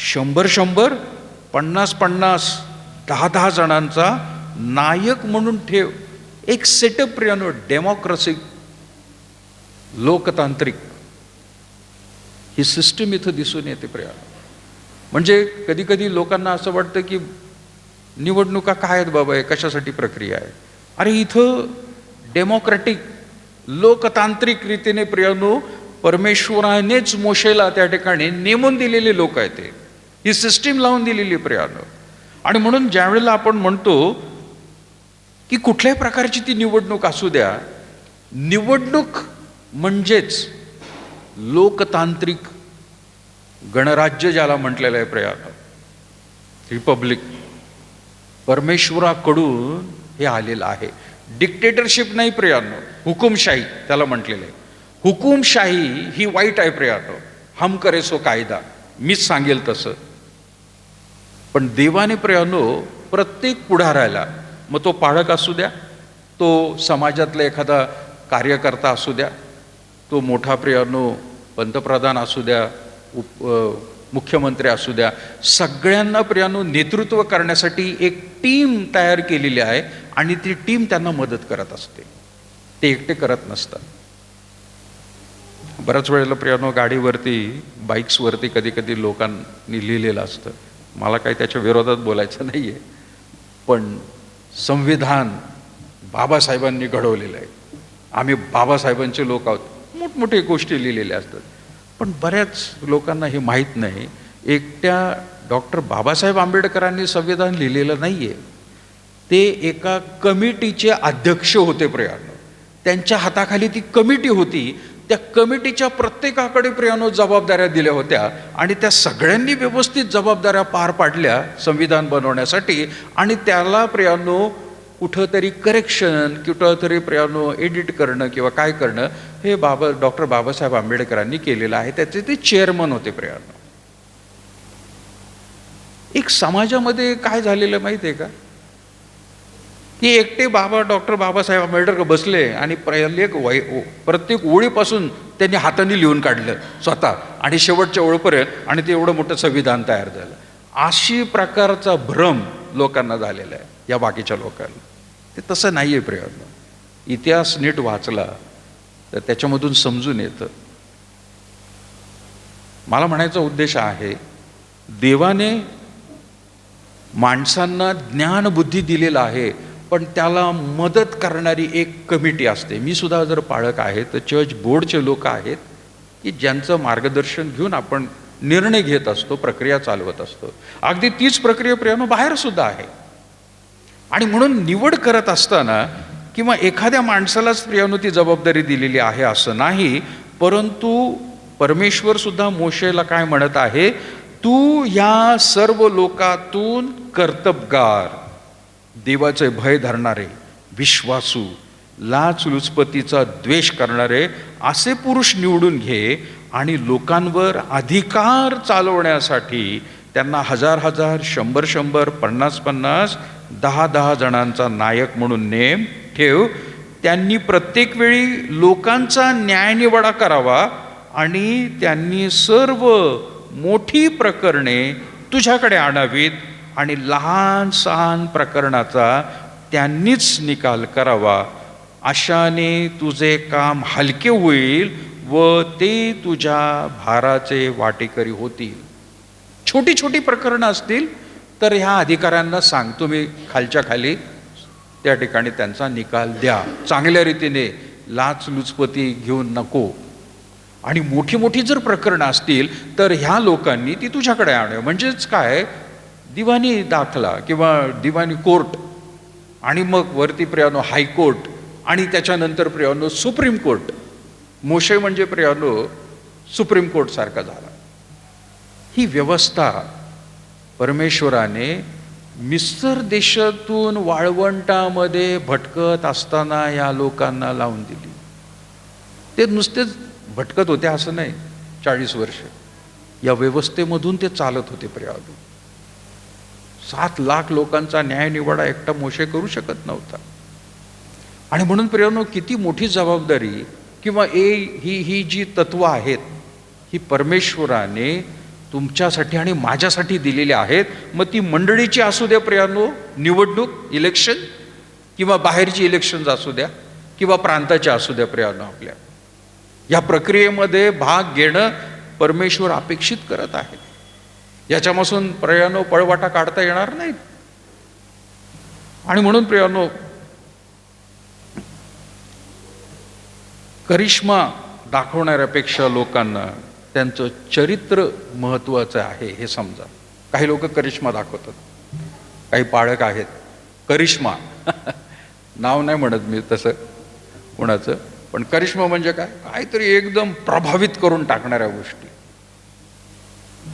100-100, 50-50, 10-10 जणांचा नायक म्हणून ठेव. एक सेटअप प्रियांनो, डेमोक्रेसी, लोकतांत्रिक ही सिस्टीम इथं दिसून येते प्रियांनो. म्हणजे कधी कधी लोकांना असं वाटतं की निवडणुका काय आहेत बाबा, कशासाठी प्रक्रिया आहे? अरे इथं डेमोक्रॅटिक, लोकतांत्रिक रीतीने प्रियांनो परमेश्वरानेच मोशेला त्या ठिकाणी नेमून दिलेले लोक आहेत, ते ही सिस्टीम लावून दिलेली प्रियांनो. आणि म्हणून ज्यावेळेला आपण म्हणतो की कुठल्याही प्रकारची ती निवडणूक असू द्या, निवडणूक म्हणजेच लोकतांत्रिक गणराज्य ज्याला म्हटलेलं आहे प्रियांनो, रिपब्लिक, परमेश्वराकडून हे आलेलं आहे. डिक्टेटरशिप नाही प्रियांनो, हुकुमशाही त्याला म्हटलेलं आहे. हुकुमशाही ही वाईट आहे प्रियांनो, हम करे सो कायदा, मीच सांगेल तसं. पण देवाने प्रियांनो प्रत्येक पुढाऱ्याला, मग तो पाळक असू द्या, तो समाजातला एखादा कार्यकर्ता असू द्या, तो मोठा प्रियांनो पंतप्रधान असू द्या, मुख्यमंत्री असू द्या, सगळ्यांना प्रियांनो नेतृत्व करण्यासाठी एक टीम तयार केलेली आहे, आणि ती टीम त्यांना मदत करत असते, ते एकटे करत नसतात. बऱ्याच वेळेला प्रियांनो गाडीवरती, बाईक्सवरती कधी कधी लोकांनी लिहिलेलं असतं, मला काही त्याच्या विरोधात बोलायचं नाही आहे, पण संविधान बाबासाहेबांनी घडवलेलं आहे, आम्ही बाबासाहेबांचे लोक आहोत, मोठमोठे गोष्टी लिहिलेल्या असतात. पण बऱ्याच लोकांना हे माहीत नाही, एकट्या डॉक्टर बाबासाहेब आंबेडकरांनी संविधान लिहिलेलं नाही आहे, ते एका कमिटीचे अध्यक्ष होते प्रियांनो. त्यांच्या हाताखाली ती कमिटी होती, त्या कमिटीच्या प्रत्येकाकडे प्रियांनो जबाबदाऱ्या दिल्या होत्या, आणि त्या सगळ्यांनी व्यवस्थित जबाबदाऱ्या पार पाडल्या संविधान बनवण्यासाठी. आणि त्याला प्रियांनो कुठंतरी करेक्शन, कुठंतरी प्रियांनो एडिट करणं किंवा काय करणं, हे डॉक्टर बाबासाहेब आंबेडकरांनी केलेलं आहे. त्याचे ते चेअरमन होते प्रियांनो. एक समाजामध्ये काय झालेलं माहिती आहे का, की एकटे डॉक्टर बाबासाहेब आंबेडकर बसले, आणि प्रत्येक ओळीपासून त्यांनी हाताने लिहून काढलं स्वतः, आणि शेवटच्या ओळीपर्यंत, आणि ते एवढं मोठं संविधान तयार झालं. अशी प्रकारचा भ्रम लोकांना झालेला आहे या बाकीच्या लोकांना. ते तसं नाही आहे प्रियांनो. इतिहास नीट वाचला तर त्याच्यामधून समजून येतं. मला म्हणायचा उद्देश आहे, देवाने माणसांना ज्ञान बुद्धी दिलेला आहे, पण त्याला मदत करणारी एक कमिटी असते. मी सुद्धा जर पाळक आहे तर चर्च बोर्डचे लोक आहेत की ज्यांचं मार्गदर्शन घेऊन आपण निर्णय घेत असतो, प्रक्रिया चालवत असतो. अगदी तीच प्रक्रिया प्रियांनो बाहेर सुद्धा आहे. आणि म्हणून निवड करत असताना किंवा एखाद्या माणसालाच प्रियानो ती जबाबदारी दिलेली आहे असं नाही, परंतु परमेश्वर सुद्धा मोशेला काय म्हणत आहे, तू या सर्व लोकातून कर्तबगार, देवाचे भय धरणारे, विश्वासू, लाचलुचपतीचा द्वेष करणारे असे पुरुष निवडून घे आणि लोकांवर अधिकार चालवण्यासाठी त्यांना 1000-1000, 100-100, 50-50, 10-10 जणांचा नायक म्हणून नेम ठेव. त्यांनी प्रत्येक वेळी लोकांचा न्यायनिवाडा करावा आणि त्यांनी सर्व मोठी प्रकरणे तुझ्याकडे आणावीत आणि लहान सहान प्रकरणाचा त्यांनीच निकाल करावा. अशाने तुझे काम हलके होईल व ते तुझ्या भाराचे वाटेकरी होतील. छोटी छोटी प्रकरणं असतील तर ह्या अधिकाऱ्यांना सांग, तुम्ही खालच्या खाली त्या ठिकाणी त्यांचा निकाल द्या, चांगल्या रीतीने, लाचलुचपती घेऊन नको. आणि मोठी मोठी जर प्रकरणं असतील तर ह्या लोकांनी ती तुझ्याकडे आणावं. म्हणजेच काय, दिवाणी दाखला किंवा दिवाणी कोर्ट, आणि मग वरती प्रियानो हायकोर्ट, आणि त्याच्यानंतर प्रियानो सुप्रीम कोर्ट. मोशे म्हणजे प्रियानो सुप्रीम कोर्ट सारखा झाला. ही व्यवस्था परमेश्वराने मिस्र देशातून वाळवंटामध्ये भटकत असताना या लोकांना लावून दिली. ते नुसतेच भटकत होते असं नाही, 40 वर्ष या व्यवस्थेमधून ते चालत होते. प्रियानो 7 लाख लोकांचा न्यायनिवाडा एकटा मोशे करू शकत नव्हता. आणि म्हणून प्रियानो किती मोठी जबाबदारी किंवा ही जी तत्व आहेत ही परमेश्वराने तुमच्यासाठी आणि माझ्यासाठी दिलेली आहेत. मग ती मंडळीची असू द्या प्रियानो, निवडणूक, इलेक्शन, किंवा बाहेरची इलेक्शन्स असू द्या, किंवा प्रांताची असू द्या प्रियानो, आपल्या या प्रक्रियेमध्ये भाग घेणं परमेश्वर अपेक्षित करत आहे. याच्यापासून प्रियानो पळवाटा काढता येणार नाही. आणि म्हणून प्रियानो करिश्मा दाखवणाऱ्यापेक्षा लोकांना त्यांचं चरित्र महत्त्वाचं आहे हे समजा. काही लोक करिश्मा दाखवतात, काही पाळक आहेत करिश्मा नाव नाही म्हणत मी तसं कोणाचं, पण करिश्मा म्हणजे काय, काहीतरी एकदम प्रभावित करून टाकणाऱ्या गोष्टी.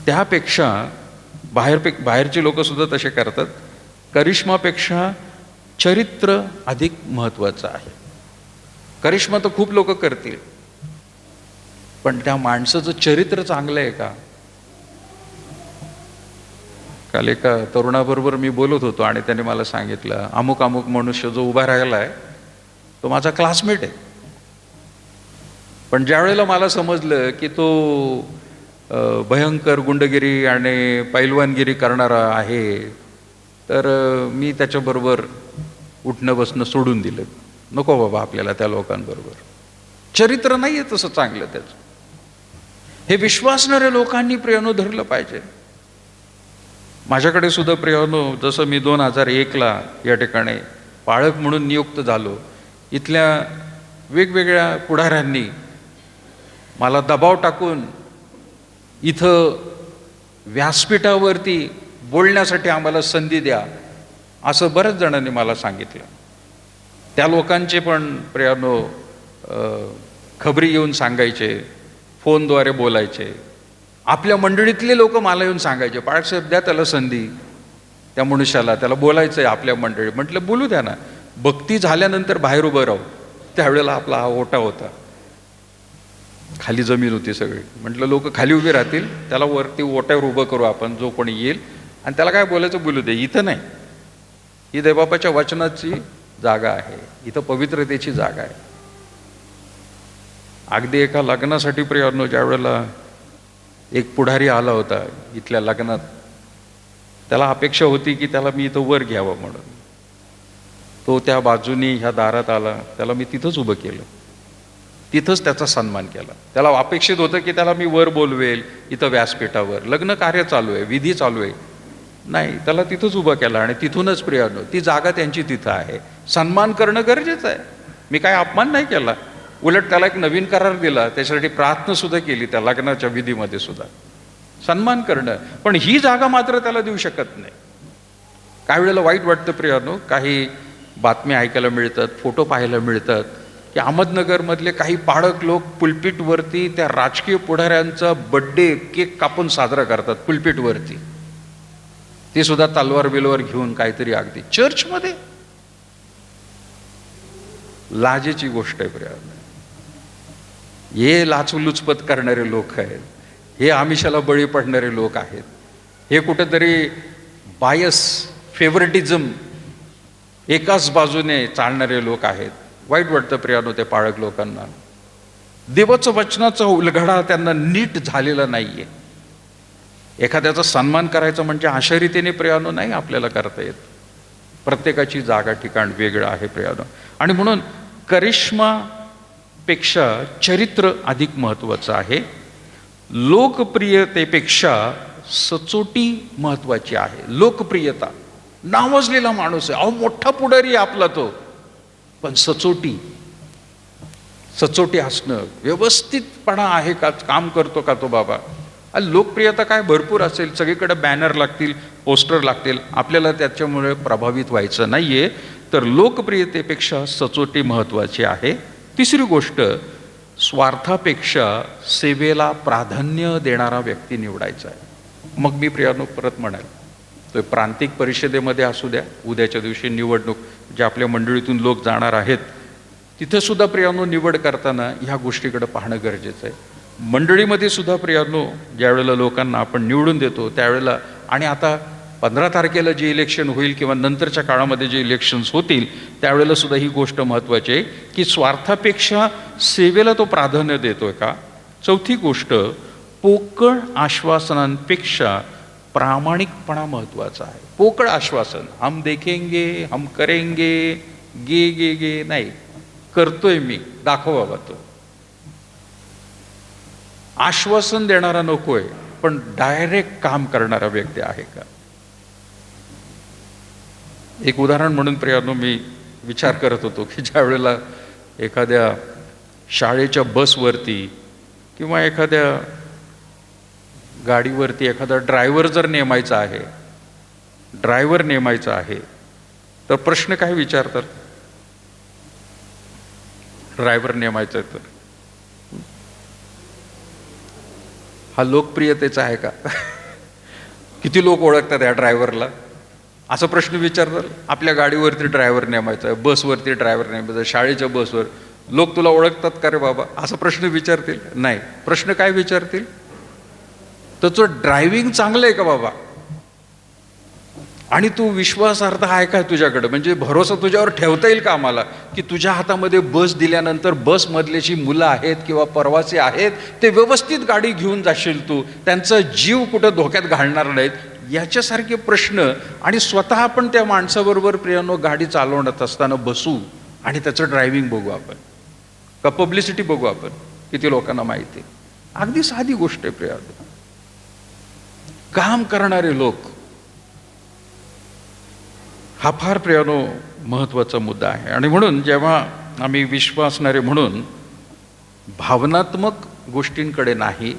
त्यापेक्षा बाहेरचे लोक सुद्धा तसे करतात. करिश्मापेक्षा चरित्र अधिक महत्त्वाचं आहे. करिश्मा तर खूप लोक करतील, पण त्या माणसाचं चरित्र चांगलं आहे का? काल एका तरुणाबरोबर मी बोलत होतो आणि त्याने मला सांगितलं, अमुक अमुक मनुष्य जो उभा राहिला आहे तो माझा क्लासमेट आहे. पण ज्या वेळेला मला समजलं की तो भयंकर गुंडगिरी आणि पैलवानगिरी करणारा आहे, तर मी त्याच्याबरोबर उठणं बसणं सोडून दिलं. नको बाबा आपल्याला त्या लोकांबरोबर, चरित्र नाही आहे तसं चांगलं त्याचं. हे विश्वासणाऱ्या लोकांनी प्रियानो धरलं पाहिजे. माझ्याकडे सुद्धा प्रियानो, जसं मी 2001ला या ठिकाणी पाळक म्हणून नियुक्त झालो, इथल्या वेगवेगळ्या पुढाऱ्यांनी मला दबाव टाकून इथं व्यासपीठावरती बोलण्यासाठी आम्हाला संधी द्या असं बऱ्याच जणांनी मला सांगितलं. त्या लोकांचे पण प्रियानो खबरी येऊन सांगायचे, फोनद्वारे बोलायचे. आपल्या मंडळीतले लोक मला येऊन सांगायचे, पाळकसाहेब द्या त्याला संधी, त्या मनुष्याला, त्याला बोलायचं आहे आपल्या मंडळी. म्हटलं बोलू द्या ना, भक्ती झाल्यानंतर बाहेर उभं राहू. त्यावेळेला आपला हा ओटा होता, खाली जमीन होती सगळी. म्हटलं लोक खाली उभे राहतील, त्याला वरती ओट्यावर उभं करू आपण, जो कोणी येईल, आणि त्याला काय बोलायचं बोलू दे. इथं नाही, ही देवबापाच्या वचनाची जागा आहे, इथं पवित्रतेची जागा आहे. अगदी एका लग्नासाठी प्रियानो ज्या वेळेला एक पुढारी आला होता इथल्या लग्नात, त्याला अपेक्षा होती की त्याला मी इथं वर घ्यावं म्हणून. तो त्या बाजूनी ह्या दारात आला, त्याला मी तिथंच उभं केलं, तिथंच त्याचा सन्मान केला. त्याला अपेक्षित होतं की त्याला मी वर बोलवेल, इथं व्यासपीठावर लग्न कार्य चालू आहे, विधी चालू आहे. नाही, त्याला तिथंच उभं केलं आणि तिथूनच प्रियानो ती जागा त्यांची तिथं आहे. सन्मान करणं गरजेचं आहे. मी काय अपमान नाही केला, उलट त्याला एक नवीन करार दिला, त्याच्यासाठी प्रार्थना सुद्धा केली त्या लग्नाच्या विधीमध्ये सुद्धा, सन्मान करणं. पण ही जागा मात्र त्याला देऊ शकत नाही, काही वेळेला वाईट वाटतं प्रियानो, काही बातम्या ऐकायला मिळतात, फोटो पाहायला मिळतात की अहमदनगरमधले काही पाळक लोक पुलपिटवरती त्या राजकीय पुढाऱ्यांचा बड्डे केक कापून साजरा करतात पुलपिटवरती, ते सुद्धा तलवार बिलवार घेऊन काहीतरी, अगदी चर्चमध्ये. लाजेची गोष्ट आहे प्रियानो. हे लाचलुचपत करणारे लोक आहेत, हे आमिषाला बळी पडणारे लोक आहेत, हे कुठेतरी बायस फेवरेटिझम एकाच बाजूने चालणारे लोक आहेत. वाईट वाटतं प्रियानो ते पाळक लोकांना. देवाचं वचनाचा उलगडा त्यांना नीट झालेला नाहीये. एखाद्याचा सन्मान करायचा म्हणजे अशा रीतीने प्रियानो नाही आपल्याला करता येत. प्रत्येकाची जागा ठिकाण वेगळं आहे प्रियानो. आणि म्हणून करिश्मापेक्षा चरित्र अधिक महत्वाचं आहे. लोकप्रियतेपेक्षा सचोटी महत्वाची आहे. लोकप्रियता, नावाजलेला माणूस आहे, अहो मोठा पुढारी आहे आपला तो, पण सचोटी असणं, व्यवस्थितपणा आहे का, काम करतो का तो बाबा. लोकप्रियता काय भरपूर असेल, सगळीकडे बॅनर लागतील, पोस्टर लागतील, आपल्याला त्याच्यामुळे प्रभावित व्हायचं नाहीये. तर लोकप्रियतेपेक्षा सचोटी महत्वाची आहे. तिसरी गोष्ट, स्वार्थापेक्षा सेवेला प्राधान्य देणारा व्यक्ती निवडायचा आहे. मग मी प्रियानो परत म्हणाल, तो प्रांतिक परिषदेमध्ये असू द्या, उद्याच्या दिवशी निवडणूक, जे आपल्या मंडळीतून लोक जाणार आहेत, तिथे सुद्धा प्रियानो निवड करताना ह्या गोष्टीकडे पाहणं गरजेचं आहे. मंडळीमध्ये सुद्धा प्रियानो, ज्या वेळेला लोकांना आपण निवडून देतो त्यावेळेला, आणि आता 15 तारखेला जे इलेक्शन होईल किंवा नंतरच्या काळामध्ये जे इलेक्शन्स होतील त्यावेळेला सुद्धा ही गोष्ट महत्त्वाची आहे की स्वार्थापेक्षा सेवेला तो प्राधान्य देतोय का. चौथी गोष्ट, पोकळ आश्वासनांपेक्षा प्रामाणिकपणा महत्वाचा आहे. पोकळ आश्वासन, हम देखेंगे, हम करेंगे, गे नाही, करतोय मी, दाखव बाबा तो. आश्वासन देणारा नकोय, पण डायरेक्ट काम करणारा व्यक्ती आहे का. एक उदाहरण म्हणून प्रियानो मी विचार करत होतो की ज्या वेळेला एखाद्या शाळेच्या बसवरती किंवा एखाद्या गाडीवरती एखादा ड्रायव्हर जर नेमायचा आहे, तर प्रश्न काय विचारतात, ड्रायव्हर नेमायचा आहे तर हा लोकप्रियतेचा आहे का, किती लोक ओळखतात या ड्रायव्हरला, असा प्रश्न विचारतात. आपल्या गाडीवरती ड्रायव्हर नेमायचा आहे, बसवरती ड्रायव्हर नेमायचा आहे, शाळेच्या बसवर लोक तुला ओळखतात का रे बाबा, असा प्रश्न विचारतील नाही. प्रश्न काय विचारतील, त्याचं ड्रायव्हिंग चांगलं आहे का बाबा, आणि तू विश्वासार्थ आहे का तुझ्याकडे, म्हणजे भरोसा तुझ्यावर ठेवता येईल का आम्हाला, की तुझ्या हातामध्ये बस दिल्यानंतर बसमधले जी मुलं आहेत किंवा प्रवासी आहेत ते व्यवस्थित गाडी घेऊन जाशील तू, त्यांचा जीव कुठं धोक्यात घालणार नाहीत, याच्यासारखे प्रश्न. आणि स्वतः आपण त्या माणसाबरोबर प्रियानो गाडी चालवण्यात असताना बसू आणि त्याचं ड्रायव्हिंग बघू आपण, का पब्लिसिटी बघू आपण, किती लोकांना माहिती आहे. अगदी साधी गोष्ट आहे प्रियानो. काम करणारे लोक हा फार प्रियानो महत्वाचा मुद्दा आहे. आणि म्हणून जेव्हा आम्ही विश्वासणारे म्हणून भावनात्मक गोष्टींकडे नाही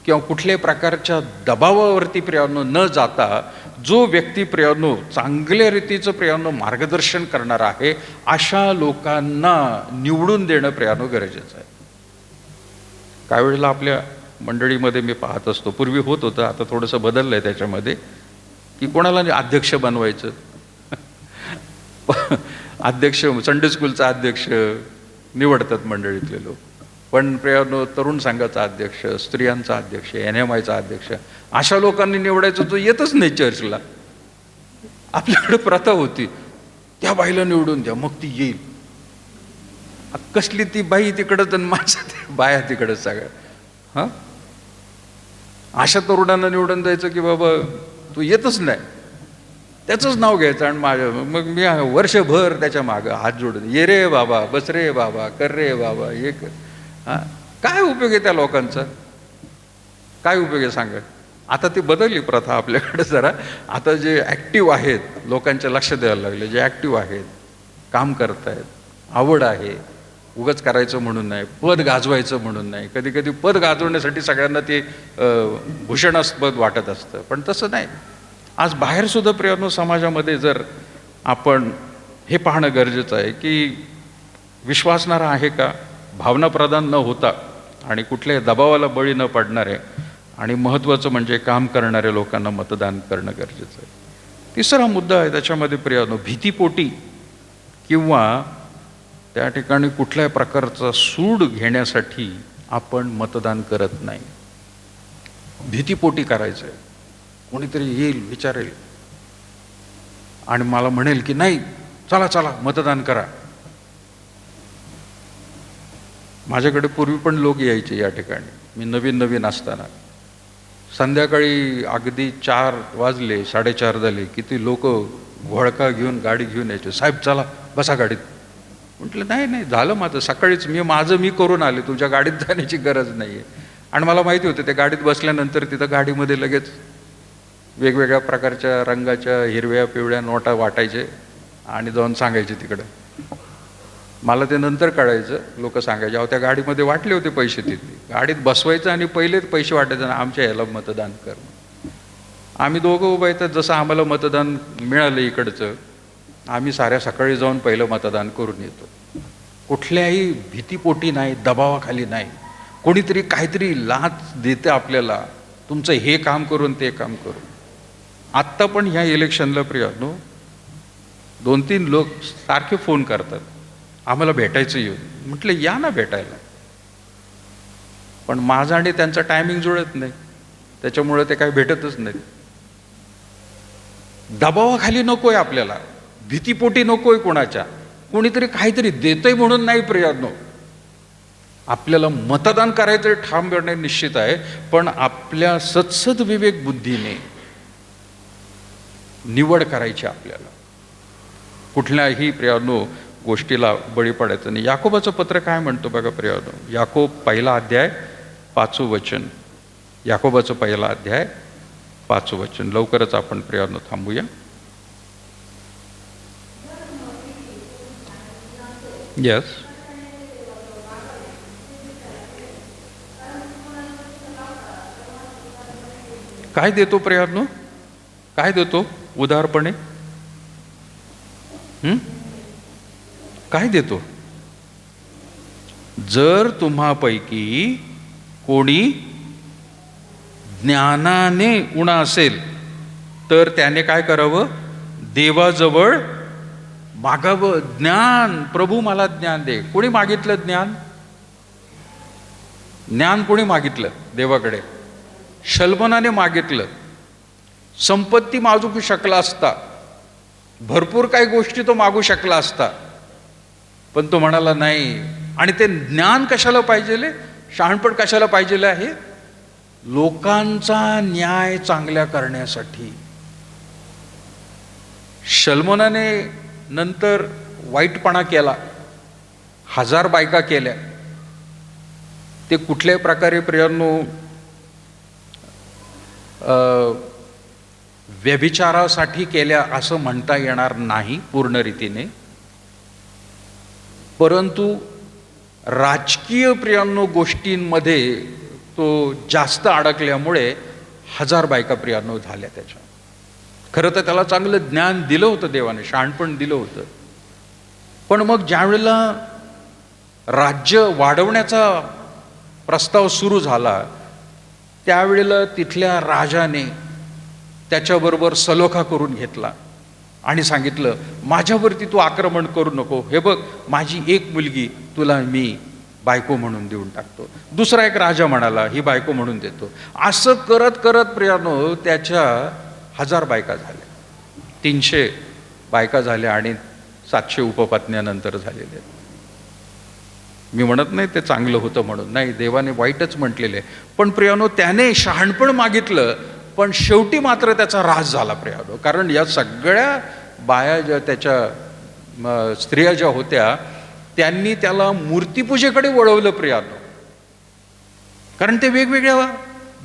किंवा कुठल्याही प्रकारच्या दबावावरती प्रियानो न जाता, जो व्यक्ती प्रियानो चांगल्या रीतीचं प्रियानो मार्गदर्शन करणार आहे, अशा लोकांना निवडून देणं प्रियानो गरजेचं आहे. काही वेळेला आपल्या मंडळीमध्ये मी पाहत असतो, पूर्वी होत होतं, आता थोडंसं बदललंय त्याच्यामध्ये, की कोणाला अध्यक्ष बनवायचं, अध्यक्ष संडे स्कूलचा अध्यक्ष निवडतात मंडळीतले लोक, पण प्रियानो तरुण संघाचा अध्यक्ष, स्त्रियांचा अध्यक्ष, NMIचा अध्यक्ष, अशा लोकांनी निवडायचं, तो येतच नाही चर्चला. आपल्याकडे प्रथा होती, त्या बाईला निवडून द्या मग ती येईल. कसली ती बाई तिकडंच आणि माझं बाया तिकडंच सगळं. हां, अशा तरुणांना निवडून द्यायचं की बाबा तू येतच नाही, त्याचंच नाव घ्यायचं. आणि मग मी वर्षभर त्याच्या मागं हात जोडून, ये रे बाबा, बस रे बाबा, कर रे बाबा, हे कर. हां, काय उपयोग आहे त्या लोकांचा, काय उपयोग आहे सांगा. आता ती बदलली प्रथा आपल्याकडे जरा. आता जे ॲक्टिव्ह आहेत, लोकांच्या लक्ष द्यायला लागले, जे ॲक्टिव्ह आहेत, काम करतायत, आवड आहे, उगाच करायचं म्हणून नाही, पद गाजवायचं म्हणून नाही. कधी कधी पद गाजवण्यासाठी सगळ्यांना ते भूषणास्पद वाटत असतं, पण तसं नाही. आज बाहेर सुद्धा प्रियानो समाजामध्ये जर आपण हे पाहणं गरजेचं आहे की विश्वासणारा आहे का, भावनाप्रधान न होता आणि कुठल्याही दबावाला बळी न पडणारे आणि महत्त्वाचं म्हणजे काम करणाऱ्या लोकांना मतदान करणं गरजेचं आहे. तिसरा मुद्दा आहे त्याच्यामध्ये प्रियानो, भीतीपोटी किंवा त्या ठिकाणी कुठल्याही प्रकारचा सूड घेण्यासाठी आपण मतदान करत नाही. भीतीपोटी करायचं आहे. कोणीतरी येईल, विचारेल आणि मला म्हणेल की नाही चला चला मतदान करा. माझ्याकडे पूर्वी पण लोक यायचे या ठिकाणी, मी नवीन नवीन असताना. संध्याकाळी अगदी 4 वाजले, 4:30 झाले, किती लोक घोळका घेऊन गाडी घेऊन यायचे. साहेब चला बसा गाडीत. म्हटलं नाही नाही झालं माझं, सकाळीच माझं मी करून आले, तुझ्या गाडीत जाण्याची गरज नाही आहे. आणि मला माहिती होतं त्या गाडीत बसल्यानंतर तिथं गाडीमध्ये लगेच वेगवेगळ्या प्रकारच्या रंगाच्या हिरव्या पिवळ्या नोटा वाटायचे आणि जाऊन सांगायचे तिकडं. मला ते नंतर कळायचं, लोक सांगायचे अहो त्या गाडीमध्ये वाटले होते पैसे. तिथे गाडीत बसवायचं आणि पहिलेच पैसे वाटायचे ना आमच्या याला मतदान कर. आम्ही दोघं उभं येतात, जसं आम्हाला मतदान मिळालं इकडचं, आम्ही साऱ्या सकाळी जाऊन पहिलं मतदान करून येतो. कुठल्याही भीतीपोटी नाही, दबावाखाली नाही. कोणीतरी काहीतरी लाच देतं आपल्याला, तुमचं हे काम करून ते काम करून. आत्ता पण ह्या इलेक्शनला प्रियानो 2-3 लोक सारखे फोन करतात, आम्हाला भेटायचं येऊन. म्हटलं या ना भेटायला, पण माझा आणि त्यांचा टायमिंग जुळत नाही, त्याच्यामुळे ते काही भेटतच नाही. दबावाखाली नकोय आपल्याला, भीतीपोटी नकोय कोणाच्या. कोणीतरी काहीतरी देतंय म्हणून नाही प्रियानो. आपल्याला मतदान करायचं ठाम करणे निश्चित आहे, पण आपल्या सत्सद विवेक बुद्धीने निवड करायची. आपल्याला कुठल्याही प्रियानो गोष्टीला बळी पडायचं नाही. याकोबाचं पत्र काय म्हणतो बघा प्रियानो, याकोब 1 अध्याय 5 वचन. याकोबाचं 1 अध्याय 5 वचन. लवकरच आपण प्रियानो थांबूया. यस, काय देतो प्रियानो, काय देतो उदारपणे? काय देतो? जर तुम्हापैकी कोणी ज्ञानाने उण असेल तर त्याने काय करावं? देवाजवळ मागावं. ज्ञान, प्रभू मला ज्ञान दे. कोणी मागितलं ज्ञान? ज्ञान कोणी मागितलं देवाकडे? शल्मोनाने मागितलं. संपत्ती मागू शकला असता, भरपूर काही गोष्टी तो मागू शकला असता, पण तो म्हणाला नाही. आणि ते ज्ञान कशाला पाहिजे? शहाणपण कशाला पाहिजे आहे? लोकांचा न्याय चांगल्या करण्यासाठी. शल्मोनाने नंतर वाईटपणा केला, 1000 बायका केल्या. ते कुठल्याही प्रकारे प्रियांनो व्यभिचारासाठी केल्या असं म्हणता येणार नाही पूर्ण रीतीने, परंतु राजकीय प्रियांनो गोष्टींमध्ये तो जास्त अडकल्यामुळे 1000 बायका प्रियांनो झाल्या त्याच्या. खरं तर त्याला चांगलं ज्ञान दिलं होतं देवाने, शहाणपण दिलं होतं. पण मग ज्यावेळेला राज्य वाढवण्याचा प्रस्ताव सुरू झाला त्यावेळेला तिथल्या राजाने त्याच्याबरोबर सलोखा करून घेतला आणि सांगितलं माझ्यावरती तू आक्रमण करू नको. हे बघ माझी एक मुलगी तुला मी बायको म्हणून देऊन टाकतो. दुसरा एक राजा म्हणाला ही बायको म्हणून देतो. असं करत करत प्रियानो त्याच्या 1000 बायका झाल्या, 300 बायका झाल्या आणि 700 उपपत्न्यानंतर झालेले. मी म्हणत नाही ते चांगलं होतं म्हणून, नाही, देवाने वाईटच म्हटलेले. पण प्रियानो त्याने शहाणपण मागितलं, पण शेवटी मात्र त्याचा ऱ्हास झाला प्रियानो. कारण या सगळ्या बाया ज्या त्याच्या स्त्रिया ज्या होत्या त्यांनी त्याला मूर्तीपूजेकडे वळवलं प्रियानो. कारण ते वेगवेगळ्या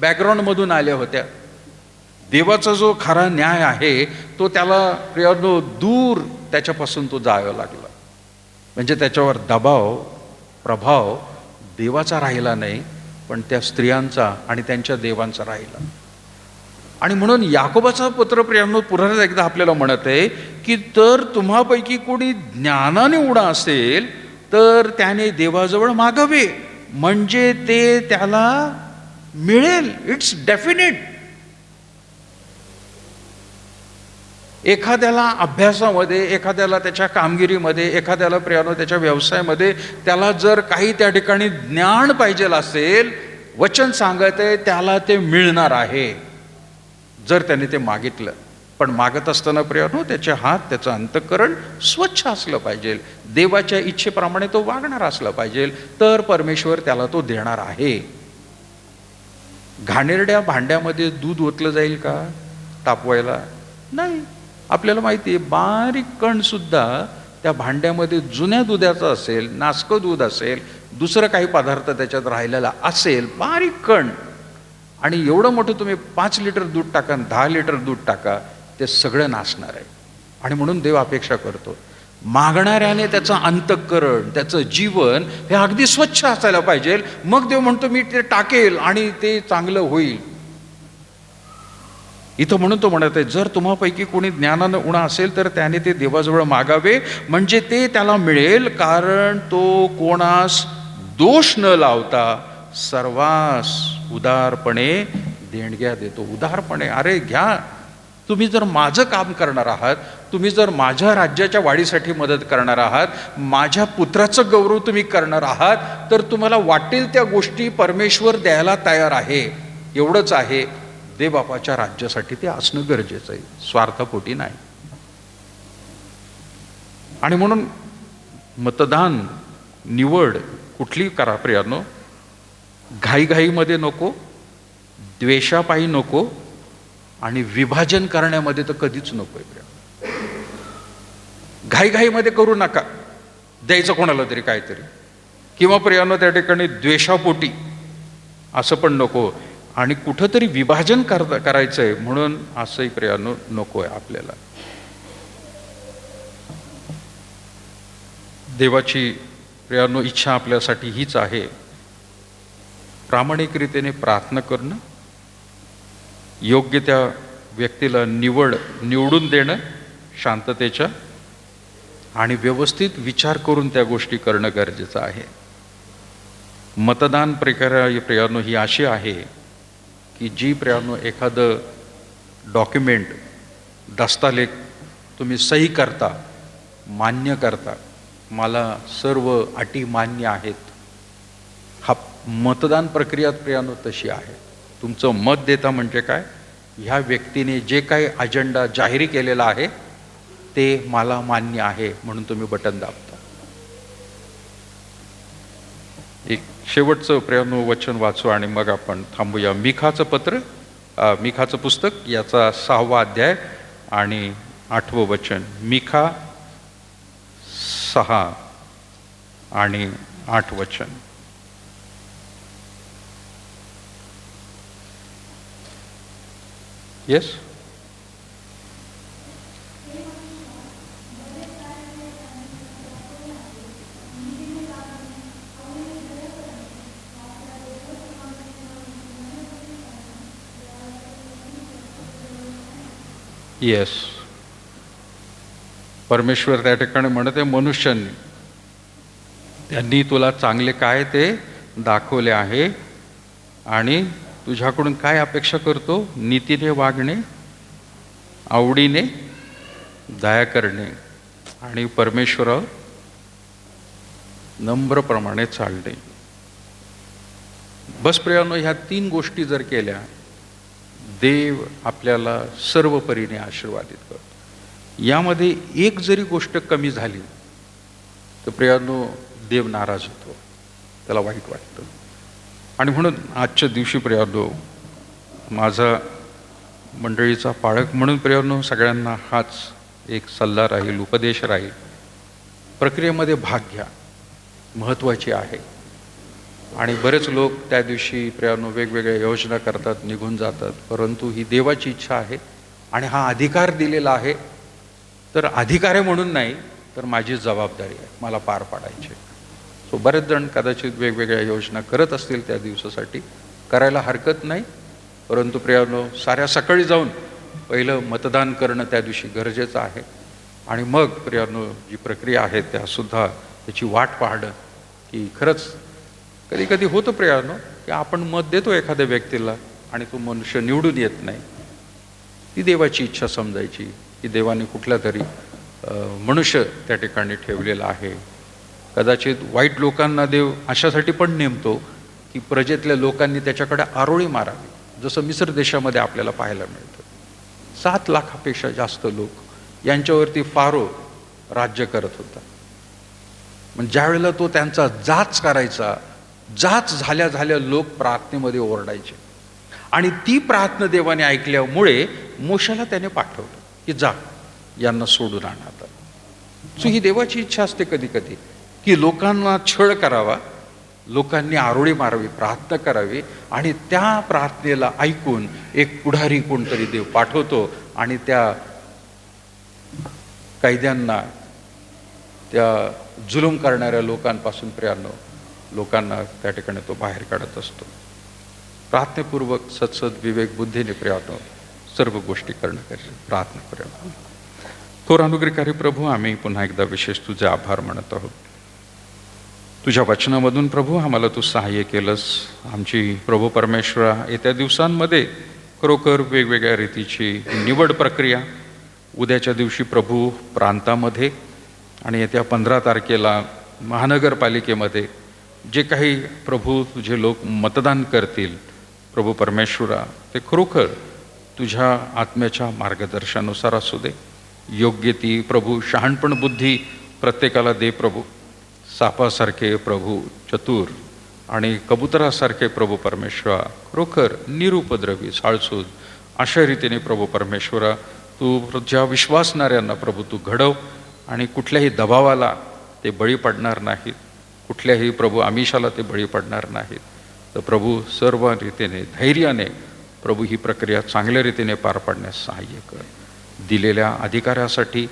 बॅकग्राऊंडमधून आल्या होत्या. देवाचा जो खरा न्याय आहे तो त्याला प्रियानो दूर त्याच्यापासून तो जायला लागला. म्हणजे त्याच्यावर दबाव प्रभाव देवाचा राहिला नाही, पण त्या स्त्रियांचा आणि त्यांच्या देवांचा राहिला. आणि म्हणून याकोबाचा पत्र प्रियांनो पुन्हा एकदा आपल्याला म्हणत आहे की तर तुम्हापैकी कोणी ज्ञानाने उडा असेल तर त्याने देवाजवळ मागावे, म्हणजे ते त्याला मिळेल. It's definite. एखाद्याला अभ्यासामध्ये, एखाद्याला त्याच्या कामगिरीमध्ये, एखाद्याला प्रियानो त्याच्या व्यवसायामध्ये त्याला जर काही त्या ठिकाणी ज्ञान पाहिजे असेल, वचन सांगत आहे त्याला ते मिळणार आहे जर त्याने ते मागितलं. पण मागत असताना प्रियानो त्याचे हात, त्याचं अंतःकरण स्वच्छ असलं पाहिजे, देवाच्या इच्छेप्रमाणे तो वागणार असला पाहिजे, तर परमेश्वर त्याला तो देणार आहे. घाणेरड्या भांड्यामध्ये दूध ओतलं जाईल का तापवायला? नाही. आपल्याला माहिती आहे बारीक कण सुद्धा त्या भांड्यामध्ये जुन्या दुधाचं असेल, नासकं दूध असेल, दुसरं काही पदार्थ त्याच्यात राहिलेला असेल, बारीक कण, आणि एवढं मोठं तुम्ही 5 लिटर दूध टाका, 10 लिटर दूध टाका, ते सगळं नासणार आहे. आणि म्हणून देव अपेक्षा करतो मागणाऱ्याने त्याचं अंतःकरण, त्याचं जीवन हे अगदी स्वच्छ असायला पाहिजे. मग देव म्हणतो मी ते टाकेल आणि ते चांगलं होईल. इथं म्हणून तो म्हणत आहे जर तुम्हापैकी कोणी ज्ञानानं उणा असेल तर त्याने ते देवाजवळ मागावे, म्हणजे ते त्याला मिळेल, कारण तो कोणास दोष न लावता सर्वांस उदारपणे देणग्या देतो. उदारपणे, अरे घ्या. तुम्ही जर माझं काम करणार आहात, तुम्ही जर माझ्या राज्याच्या वाढीसाठी मदत करणार आहात, माझ्या पुत्राचं गौरव तुम्ही करणार आहात, तर तुम्हाला वाटेल त्या गोष्टी परमेश्वर द्यायला तयार आहे. एवढंच आहे, देवबापाच्या राज्यासाठी ते असणं गरजेचं आहे, स्वार्थपोटी नाही. आणि म्हणून मतदान, निवड कुठली करा प्रियानो, घाईघाईमध्ये नको, द्वेषापायी नको, आणि विभाजन करण्यामध्ये तर कधीच नको आहे. घाईघाईमध्ये करू नका, द्यायचं कोणाला तरी काहीतरी, किंवा प्रियानो त्या ठिकाणी द्वेषापोटी असं पण नको, आणि कुठंतरी विभाजन करायचंय म्हणून असंही प्रियानो नको आहे आपल्याला. देवाची प्रियानो इच्छा आपल्यासाठी हीच आहे, प्रामाणिक रीतीने प्रार्थना करणं, योग्य त्या व्यक्तीला निवडून देणं शांततेच्या, आणि व्यवस्थित विचार करून त्या गोष्टी करणं गरजेचं आहे. मतदान प्रक्रिया प्रियानो ही अशी आहे की जी प्रियानो एखादं डॉक्युमेंट, दस्तालेख तुम्ही सही करता, मान्य करता, मला सर्व अटी मान्य आहेत, हा मतदान प्रक्रिया प्रियानो तशी आहे. तुमचं मत देता म्हणजे काय, ह्या व्यक्तीने जे काही अजेंडा जाहीर केलेला आहे ते मला मान्य आहे म्हणून तुम्ही बटन दाबता. एक शेवटचं प्रियानो वचन वाचू आणि मग आपण थांबूया. मिखाचं पुस्तक याचा 6वा अध्याय आणि 8वं वचन. मिखा 6 आणि 8 वचन. येस. येस. परमेश्वर त्या ठिकाणी म्हणते मनुष्यांनी, त्यांनी तुला चांगले काय ते दाखवले आहे आणि तुझ्याकडून काय अपेक्षा करतो, नीतीने वागणे, आवडीने दया करणे आणि परमेश्वरावर नम्रप्रमाणे चालणे. बस प्रियानो, ह्या 3 गोष्टी जर केल्या, देव आपल्याला सर्व परीने आशीर्वादित करतो. यामध्ये एक जरी गोष्ट कमी झाली तर प्रियानो देव नाराज होतो, त्याला वाईट वाटतं. आणि म्हणून आजच्या दिवशी प्रियानो, माझा मंडळीचा पाळक म्हणून प्रियानो सगळ्यांना हाच एक सल्ला राहील, उपदेश राहील, प्रक्रियेमध्ये भाग घ्या, महत्त्वाची आहे. आणि बरेच लोक त्या दिवशी प्रियानो वेगवेगळ्या योजना करतात, निघून जातात, परंतु ही देवाची इच्छा आहे आणि हा अधिकार दिलेला आहे, तर अधिकार आहे म्हणून नाही, तर माझी जबाबदारी आहे, मला पार पाडायची. सो बरेच जण कदाचित वेगवेगळ्या योजना करत असतील त्या दिवसासाठी, करायला हरकत नाही, परंतु प्रियानो, साऱ्या सकाळी जाऊन पहिलं मतदान करणं त्या दिवशी गरजेचं आहे. आणि मग प्रियानो, जी प्रक्रिया आहे त्यासुद्धा त्याची वाट पाहणं, की खरंच कधी कधी होतं प्रियानो की आपण मत देतो एखाद्या व्यक्तीला आणि तो मनुष्य निवडून येत नाही. ती देवाची इच्छा समजायची की देवाने कुठल्या तरी मनुष्य त्या ठिकाणी ठेवलेला आहे. कदाचित वाईट लोकांना देव अशासाठी पण नेमतो की प्रजेतल्या लोकांनी त्याच्याकडे आरोळी मारावी, जसं मिस्र देशामध्ये आपल्याला पाहायला मिळतं. 7 लाखापेक्षा जास्त लोक यांच्यावरती फारो राज्य करत होता. म्हणजे ज्यावेळेला तो त्यांचा जाच करायचा, जाच झाल्या झाल्या लोक प्रार्थनेमध्ये ओरडायचे आणि ती प्रार्थना देवाने ऐकल्यामुळे मोशेला त्याने पाठवलं की जा, यांना सोडून आण. आता सो ही देवाची इच्छा असते कधी कधी की लोकांना छळ करावा, लोकांनी आरोळी मारावी, प्रार्थना करावी आणि त्या प्रार्थनेला ऐकून एक पुढारी कोणतरी देव पाठवतो आणि त्या कैद्यांना, त्या जुलूम करणाऱ्या लोकांपासून प्रियानो लोकांना त्या ठिकाणी तो बाहेर काढत असतो. प्रार्थनेपूर्वक सत्सद विवेक बुद्धीने प्रियानो सर्व गोष्टी करणं गरजेचं. प्रार्थना करूया. थोर अनुग्रहकारी प्रभू, आम्ही पुन्हा एकदा विशेष तुझे आभार मानत आहोत. तुझ्या वचनामधून प्रभू आम्हाला तू सहाय्य केलंस. आमची प्रभू परमेश्वरा येत्या दिवसांमध्ये खरोखर वेगवेगळ्या रीतीची निवड प्रक्रिया, उद्याच्या दिवशी प्रभू प्रांतामध्ये आणि येत्या 15 तारखेला महानगरपालिकेमध्ये जे काही प्रभू तुझे लोक मतदान करतील प्रभू परमेश्वरा, ते खरोखर तुझ्या आत्म्याच्या मार्गदर्शनानुसार असू दे. योग्य ती प्रभू शहाणपण बुद्धी प्रत्येकाला दे प्रभू. सापासारखे प्रभू चतुर आणि कबुतरासारखे प्रभू परमेश्वरा खरोखर निरुपद्रवी साळसूद अशा रीतीने प्रभू परमेश्वरा तू ज्या विश्वासणाऱ्यांना प्रभू तू घडव आणि कुठल्याही दबावाला ते बळी पडणार नाहीत, कुठल्याही प्रभू आमिषाला ते बळी पडणार नाहीत. तर प्रभू सर्व रीतीने धैर्याने प्रभू ही प्रक्रिया चांगल्या रीतीने पार पाडण्यास सहाय्य कर. दिलेल्या अधिकारासाठी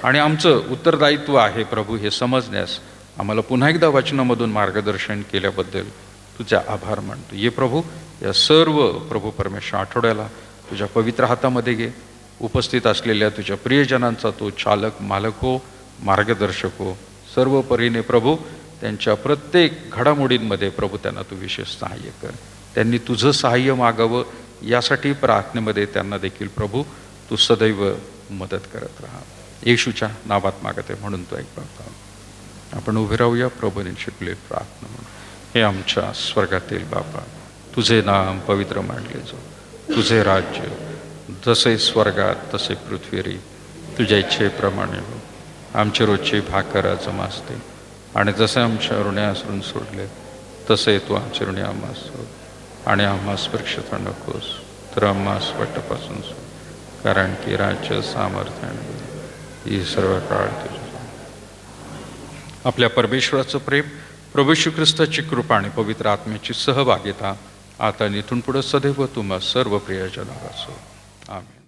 आणि आमचं उत्तरदायित्व आहे प्रभू हे समजण्यास आम्हाला पुन्हा एकदा वचनामधून मार्गदर्शन केल्याबद्दल तुझे आभार मानतो. ये प्रभू, या सर्व प्रभू परमेश्वर आठवड्याला तुझ्या पवित्र हातामध्ये घे. उपस्थित असलेल्या तुझ्या प्रियजनांचा तो चालक, मालक हो, मार्गदर्शक हो. सर्व परीने प्रभू त्यांच्या प्रत्येक घडामोडींमध्ये प्रभू त्यांना तू विशेष सहाय्य कर. त्यांनी तुझं सहाय्य मागावं यासाठी प्रार्थनेमध्ये त्यांना देखील प्रभू तू सदैव मदत करत राहा. येशूच्या नावात मागते म्हणून तो एक प्रार्थना. आपण उभे राहूया प्रभूने शिकले प्रार्थना म्हणून. हे आमच्या स्वर्गातील बापा, तुझे नाम पवित्र मानले जाओ. तुझे राज्य जसे स्वर्गात तसे पृथ्वीरी तुझ्या इच्छेप्रमाणे हो. आमचे रोजचे भाकर आज मासते आणि जसे आमच्या ऋणे आसरून सोडले तसे तू आमचे ऋणे आम्हास सोड आणि आम्हास परीक्षित नकोस तर आम्हास वाटपासून सोड, कारण की राज्य, सामर्थ्य आणि ही सर्व काळ तुझे. आपल्या परमेश्वराचं प्रेम, प्रभू येशू ख्रिस्ताची कृपा आणि पवित्र आत्म्याची सहभागिता आता इथून पुढे सदैव तुम्हा सर्व प्रियजनाला असो. आमेन.